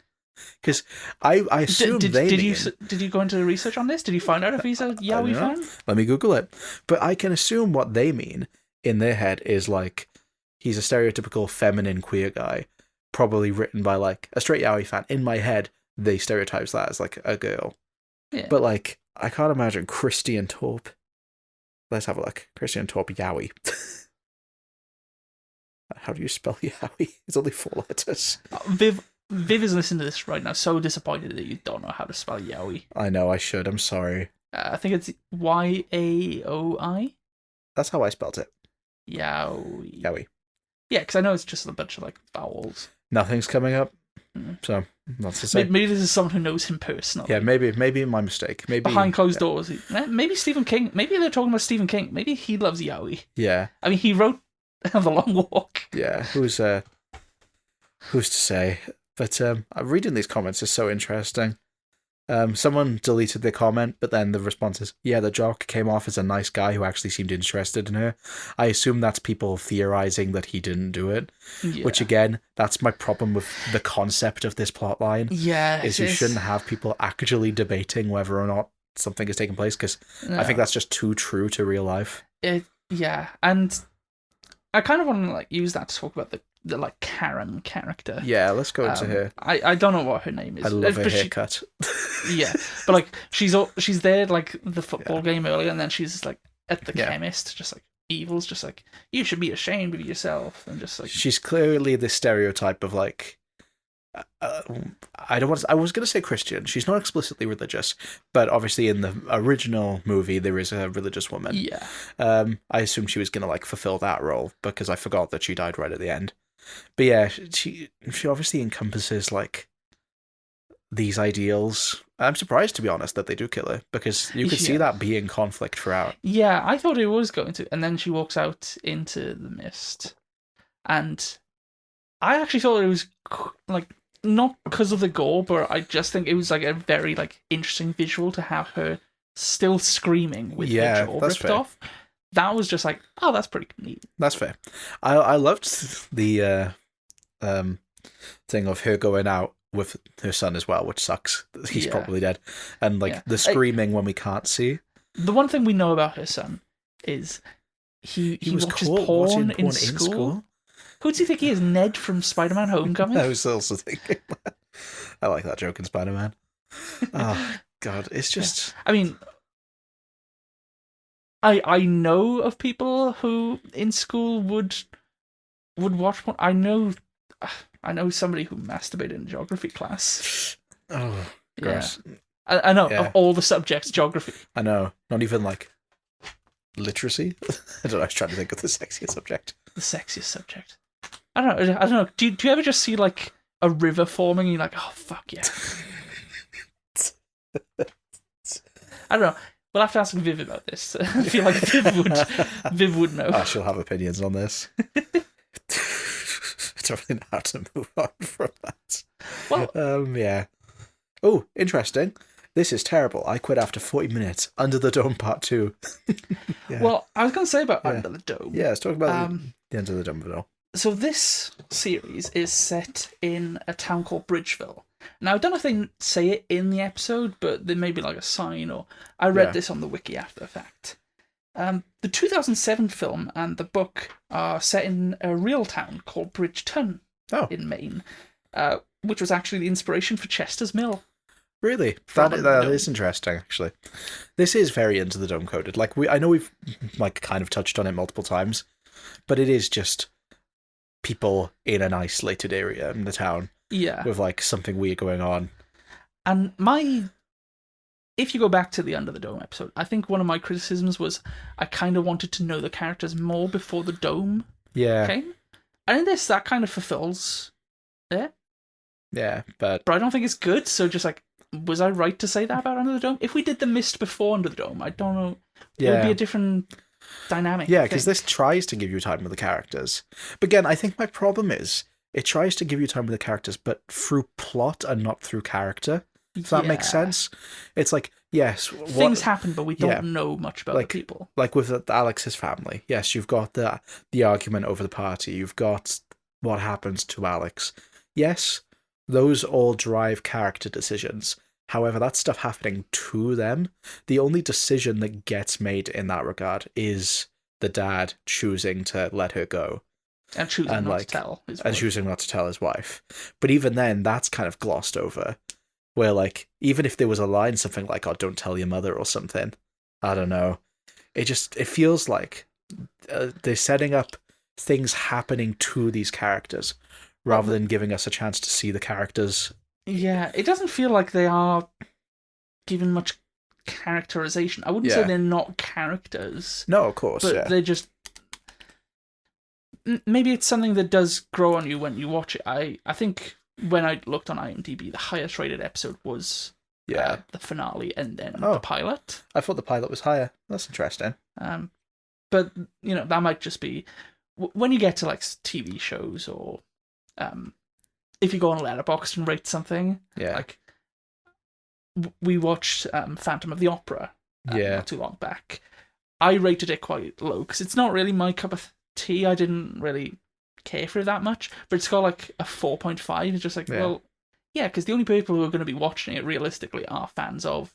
Because I assume did you go into research on this? Did you find out if he's a yaoi fan? Let me Google it. But I can assume what they mean in their head is like, he's a stereotypical feminine queer guy, probably written by like a straight yaoi fan. In my head, they stereotypes that as like a girl. Yeah. But like, I can't imagine Christian Torp. Let's have a look. Christian Torp yaoi. How do you spell yaoi? It's only 4 letters. Viv is listening to this right now, so disappointed that you don't know how to spell yaoi. I know, I should. I'm sorry. I think it's Yaoi. That's how I spelled it. Yaoi. Yaoi. Yeah, because I know it's just a bunch of like vowels. Nothing's coming up, so not to say. Maybe this is someone who knows him personally. Yeah, maybe my mistake. Maybe behind closed doors. Maybe Stephen King. Maybe they're talking about Stephen King. Maybe he loves yaoi. Yeah. I mean, he wrote The Long Walk. Yeah. Who's to say? But reading these comments is so interesting. Someone deleted their comment, but then the response is, yeah, the jock came off as a nice guy who actually seemed interested in her. I assume that's people theorizing that he didn't do it. Yeah. Which, again, that's my problem with the concept of this plotline. Yeah. Is you shouldn't have people actually debating whether or not something is taking place, because I think that's just too true to real life. Yeah, and I kind of want to like use that to talk about the like Karen character. Yeah, let's go into her. I don't know what her name is. I love her haircut. Yeah, but like she's there like the football game earlier, and then she's like at the chemist, just like evil's just like, you should be ashamed of yourself, and just like she's clearly the stereotype of like I was going to say Christian. She's not explicitly religious, but obviously in the original movie there is a religious woman. Yeah. I assumed she was going to like fulfill that role because I forgot that she died right at the end. But yeah, she obviously encompasses like these ideals. I'm surprised, to be honest, that they do kill her, because you could see that being conflict throughout. Yeah, I thought it was going to, and then she walks out into the mist, and I actually thought it was like, not because of the gore, but I just think it was like a very like interesting visual to have her still screaming with her jaw ripped off. That was just like, oh, that's pretty neat. That's fair. I loved the thing of her going out with her son as well, which sucks. He's probably dead. And like the screaming when we can't see. The one thing we know about her son is he watches porn in school. Who do you think he is? Ned from Spider-Man Homecoming? I was also thinking that. I like that joke in Spider-Man. Oh, God. It's just... I mean, I know of people who in school would watch porn. I know somebody who masturbated in geography class. Oh, gross. Yeah. I know, of all the subjects, geography. I know. Not even, like, literacy? I don't know, I was trying to think of the sexiest subject. The sexiest subject. I don't know. Do you ever just see, like, a river forming and you're like, oh, fuck yeah. I don't know. We'll have to ask Viv about this. I feel like Viv would know. Oh, she'll have opinions on this. I don't really know how to move on from that. Well, yeah. Oh, interesting. This is terrible. I quit after 40 minutes. Under the Dome Part 2. Yeah. Well, I was going to say about Under the Dome. Yeah, let's talk about the Under the Dome of it all. So this series is set in a town called Bridgeville. Now, I don't know if they say it in the episode, but there may be like a sign, or I read this on the wiki after the fact. The 2007 film and the book are set in a real town called Bridgeton in Maine, which was actually the inspiration for Chester's Mill. Really? That is interesting, actually. This is very Into the Dome coded. Like I know we've like kind of touched on it multiple times, but it is just people in an isolated area in the town. Yeah. With like something weird going on. And my if you go back to the Under the Dome episode, I think one of my criticisms was I kind of wanted to know the characters more before the dome came. And in this, that kind of fulfills it. Yeah, but I don't think it's good, so just like, was I right to say that about Under the Dome? If we did The Mist before Under the Dome, I don't know. It would be a different dynamic. Yeah, because this tries to give you time with the characters. But again, I think my problem is it tries to give you time with the characters, but through plot and not through character. If that makes sense. It's like, yes, things happen, but we don't know much about the people. Like with Alex's family. Yes, you've got the argument over the party. You've got what happens to Alex. Yes, those all drive character decisions. However, that stuff happening to them, the only decision that gets made in that regard is the dad choosing to let her go. And choosing not to tell his wife. And choosing not to tell his wife. But even then, that's kind of glossed over. Where, like, even if there was a line, something like, oh, don't tell your mother or something, I don't know. It feels like they're setting up things happening to these characters rather than giving us a chance to see the characters. Yeah, it doesn't feel like they are given much characterization. I wouldn't say they're not characters. No, of course, but they're just... Maybe it's something that does grow on you when you watch it. I think... When I looked on IMDb, the highest rated episode was the finale and then the pilot. I thought the pilot was higher. That's interesting. But, you know, that might just be... When you get to, like, TV shows or... if you go on Letterboxd and rate something, like... We watched Phantom of the Opera not too long back. I rated it quite low, because it's not really my cup of tea. I didn't really... care for it that much, but it's got like a 4.5. It's just like, well, because the only people who are going to be watching it realistically are fans of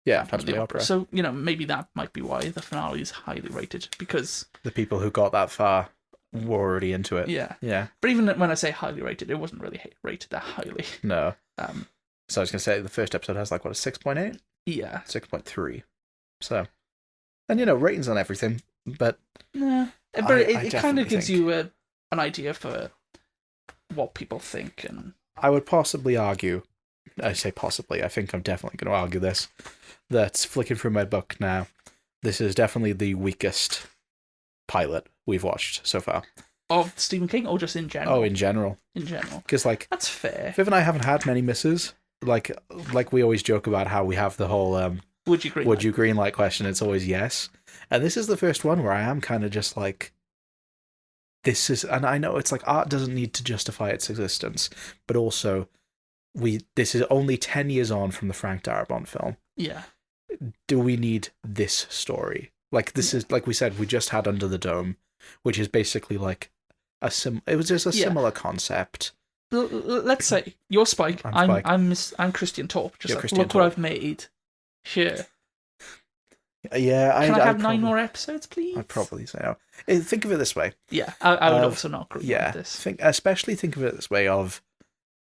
Phantom of the Opera. So, you know, maybe that might be why the finale is highly rated, because the people who got that far were already into it. Yeah. But even when I say highly rated, it wasn't really rated that highly. No. So I was going to say the first episode has like, what, a 6.8? Yeah. 6.3. So, and you know, ratings on everything, but... Yeah. But it kind of gives you an idea for what people think. And I would possibly argue, I say possibly, I think I'm definitely going to argue this, that flicking through my book now, this is definitely the weakest pilot we've watched so far. Of Stephen King, or just in general? Oh, in general. In general. Because, like... That's fair. Viv and I haven't had many misses. Like we always joke about how we have the whole... Would you greenlight question? It's always yes. And this is the first one where I am kind of just like... This is, and I know it's like art doesn't need to justify its existence, but also this is only 10 years on from the Frank Darabont film. Yeah. Do we need this story? Like this is, like we said, we just had Under the Dome, which is basically like it was just a similar concept. Let's say you're Spike. I'm Christian Torp. Just like, look what I've made. Here. Yeah, Can I have 9 more episodes, please? I'd probably say no. Think of it this way. Yeah, I would also not agree with this. Especially think of it this way of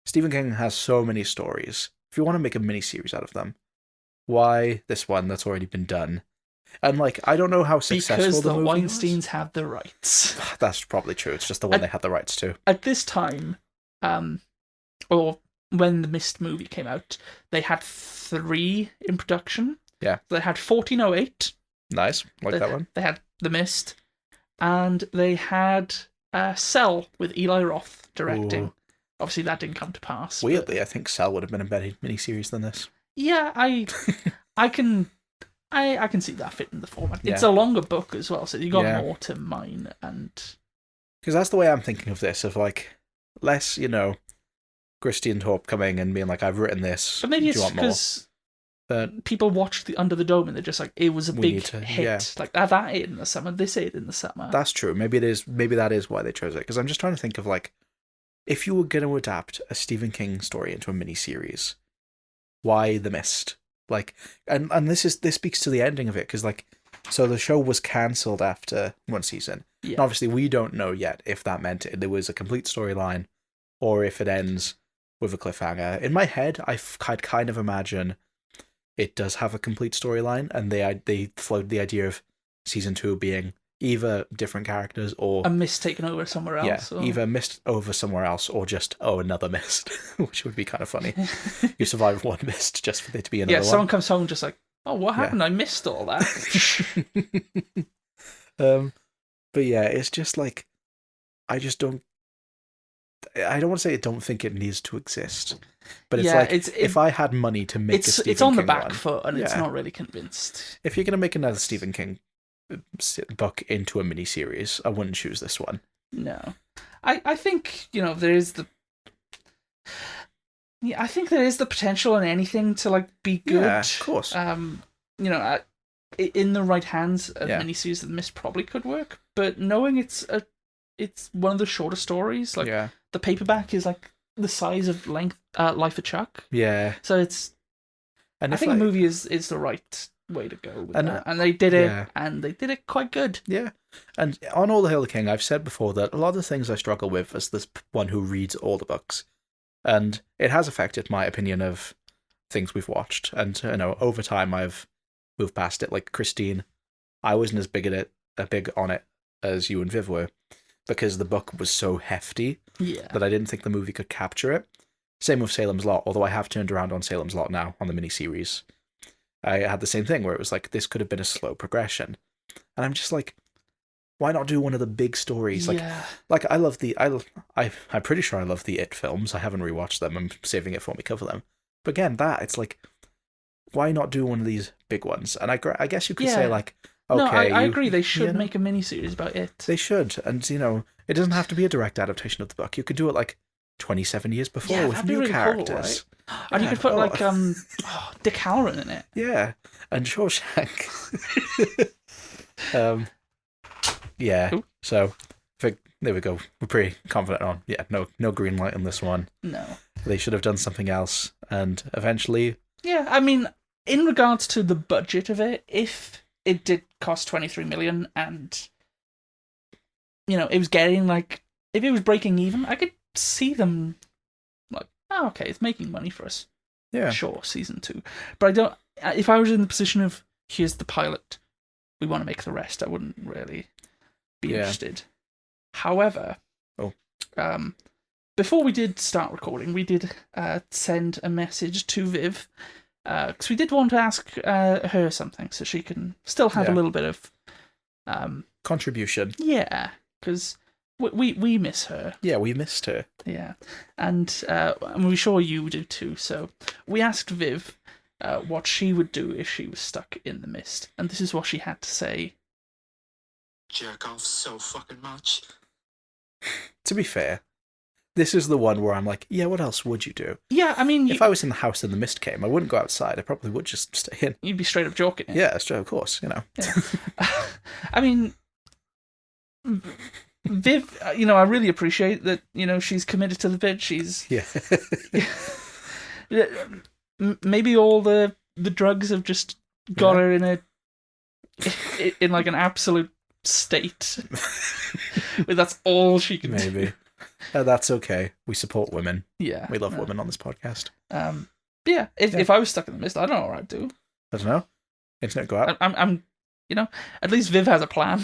Stephen King has so many stories. If you want to make a mini-series out of them, why this one that's already been done? And like, I don't know how successful the movie was. Because the Weinsteins had the rights. That's probably true. It's just the one they had the rights to. At this time, or when the Mist movie came out, they had 3 in production. Yeah. They had 1408. Nice. That one. They had The Mist. And they had Cell with Eli Roth directing. Ooh. Obviously, that didn't come to pass. Weirdly, I think Cell would have been a better miniseries than this. Yeah, I can see that fitting the format. Yeah. It's a longer book as well, so you got more to mine. And because that's the way I'm thinking of this, of like, less, Christian Torp coming and being like, I've written this. But maybe it's because... But people watched the Under the Dome and they're just like, it was a big hit. Yeah. Like, that ate in the summer, this ate in the summer. That's true. Maybe that is why they chose it. Because I'm just trying to think of, like, if you were going to adapt a Stephen King story into a miniseries, why The Mist? Like, and this speaks to the ending of it, because, like, so the show was cancelled after 1 season. Yeah. And obviously, we don't know yet if that meant there was a complete storyline or if it ends with a cliffhanger. In my head, I'd kind of imagine it does have a complete storyline, and they floated the idea of season 2 being either different characters or a mist taken over somewhere else. either mist over somewhere else or just another mist, which would be kind of funny. You survive one mist just for there to be another one. Yeah, someone comes home just like, oh, what happened? I missed all that. But yeah, it's just like, I don't want to say I don't think it needs to exist, but it's if I had money to make a Stephen King it's on the one, back foot, and it's not really convinced. If you're going to make another Stephen King book into a miniseries, I wouldn't choose this one. No. I think, there is the... Yeah, I think there is the potential in anything to, like, be good. Yeah, of course. In the right hands, a miniseries of The Mist probably could work, but knowing it's one of the shorter stories, like, the paperback is, like, the size of Life of Chuck. Yeah. So it's... And I think a movie is the right way to go with that. And they did it, and they did it quite good. Yeah. And on All Hail the King, I've said before that a lot of the things I struggle with as this one who reads all the books. And it has affected my opinion of things we've watched. And, over time I've moved past it. Like Christine, I wasn't as big on it as you and Viv were, because the book was so hefty that I didn't think the movie could capture it. Same with Salem's Lot, although I have turned around on Salem's Lot now, on the miniseries. I had the same thing where it was like, this could have been a slow progression. And I'm just like, why not do one of the big stories? Like I love I'm pretty sure I love the It films. I haven't rewatched them. I'm saving it for when we cover them. But again, it's like, why not do one of these big ones? And I guess you could say like, okay. No, I agree. They should make a miniseries about it. They should. And, it doesn't have to be a direct adaptation of the book. You could do it like 27 years before with new characters. Cool, right? And you could put like Dick Halloran in it. Yeah. And Shawshank. Yeah. Ooh. So there we go. We're pretty confident on no green light on this one. No. They should have done something else, and eventually. Yeah, I mean, in regards to the budget of it, if it did cost 23 million and it was getting like, if it was breaking even, I could see them like, oh, okay, it's making money for us. Yeah. Sure, season 2. But I don't. If I was in the position of, here's the pilot, we want to make the rest, I wouldn't really be interested. However, before we did start recording, we did send a message to Viv, because we did want to ask her something, so she can still have a little bit of contribution. Yeah, because we miss her. Yeah, we missed her. Yeah, and we're sure you do too. So we asked Viv what she would do if she was stuck in the mist, and this is what she had to say. Jerk off so fucking much. To be fair, this is the one where I'm like, yeah, what else would you do? Yeah, I mean... If I was in the house and the mist came, I wouldn't go outside. I probably would just stay in. You'd be straight up joking. Yeah, of course, Yeah. I mean, Viv, I really appreciate that, she's committed to the bit. She's... Yeah. Maybe all the drugs have just got her in like an absolute state. That's all she can do. Maybe. That's okay. We support women. Yeah. We love women on this podcast. Yeah. If I was stuck in the mist, I don't know what I'd do. I don't know. Internet go out. I'm at least Viv has a plan.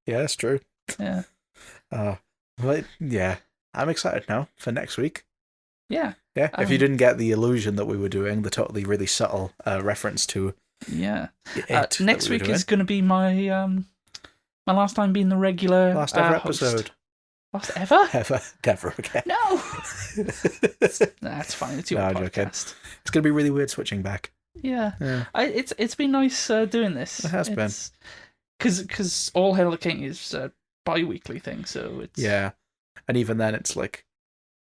Yeah, that's true. Yeah. But yeah, I'm excited now for next week. Yeah. Yeah. If you didn't get the illusion that we were doing, the totally really subtle reference to. Yeah. Next week is going to be my last time being the regular last ever host. episode. Last ever? Ever. Never again. No! That's fine. It's your podcast. It's going to be really weird switching back. Yeah. It's been nice doing this. It has been. Because All Hail the King is a bi-weekly thing, so it's... Yeah. And even then, it's like...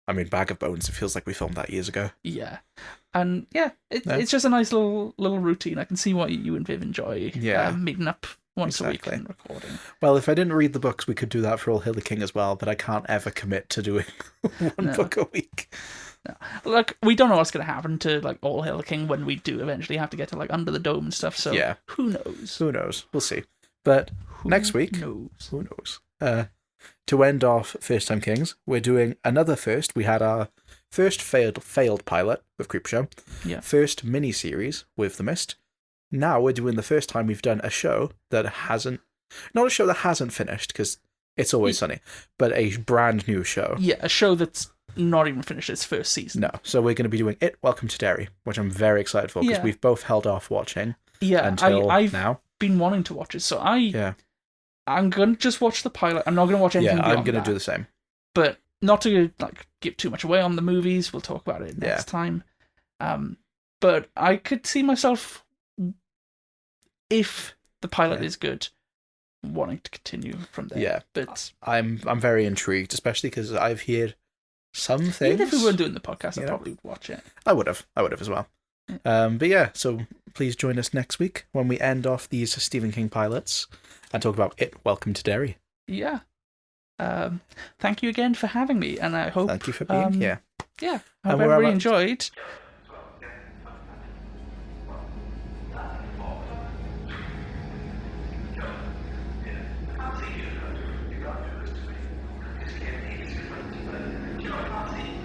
I mean, Bag of Bones, it feels like we filmed that years ago. Yeah. And yeah, it's just a nice little routine. I can see why you and Viv enjoy meeting up once a week and recording. Well, if I didn't read the books, we could do that for All Hail the King as well, but I can't ever commit to doing one book a week. No. Like, we don't know what's going to happen to like All Hail the King when we do eventually have to get to like Under the Dome and stuff, so who knows? Who knows? We'll see. But next week, who knows? To end off First Time Kings, we're doing another first. We had our first failed pilot with Creepshow, first mini-series with The Mist, now we're doing the first time we've done a show that hasn't, not a show that hasn't finished, because it's always sunny, but a brand new show. Yeah, a show that's not even finished its first season. No, so we're going to be doing It, Welcome to Derry, which I'm very excited for, because we've both held off watching until I've now. Been wanting to watch it, so I'm going to just watch the pilot. I'm not going to watch anything beyond I'm going to that. do the same. But not to give too much away on the movies. We'll talk about it next time. But I could see myself, if the pilot is good, wanting to continue from there. Yeah, but I'm very intrigued, especially because I've heard some things. Even if we weren't doing the podcast, I'd probably watch it. I would have as well. But yeah, so please join us next week when we end off these Stephen King pilots and talk about It, Welcome to Derry. Yeah. Thank you again for having me, and I hope... Thank you for being here. Yeah, I hope everybody enjoyed. You can't do this to me. Because you gave me this. You can't see.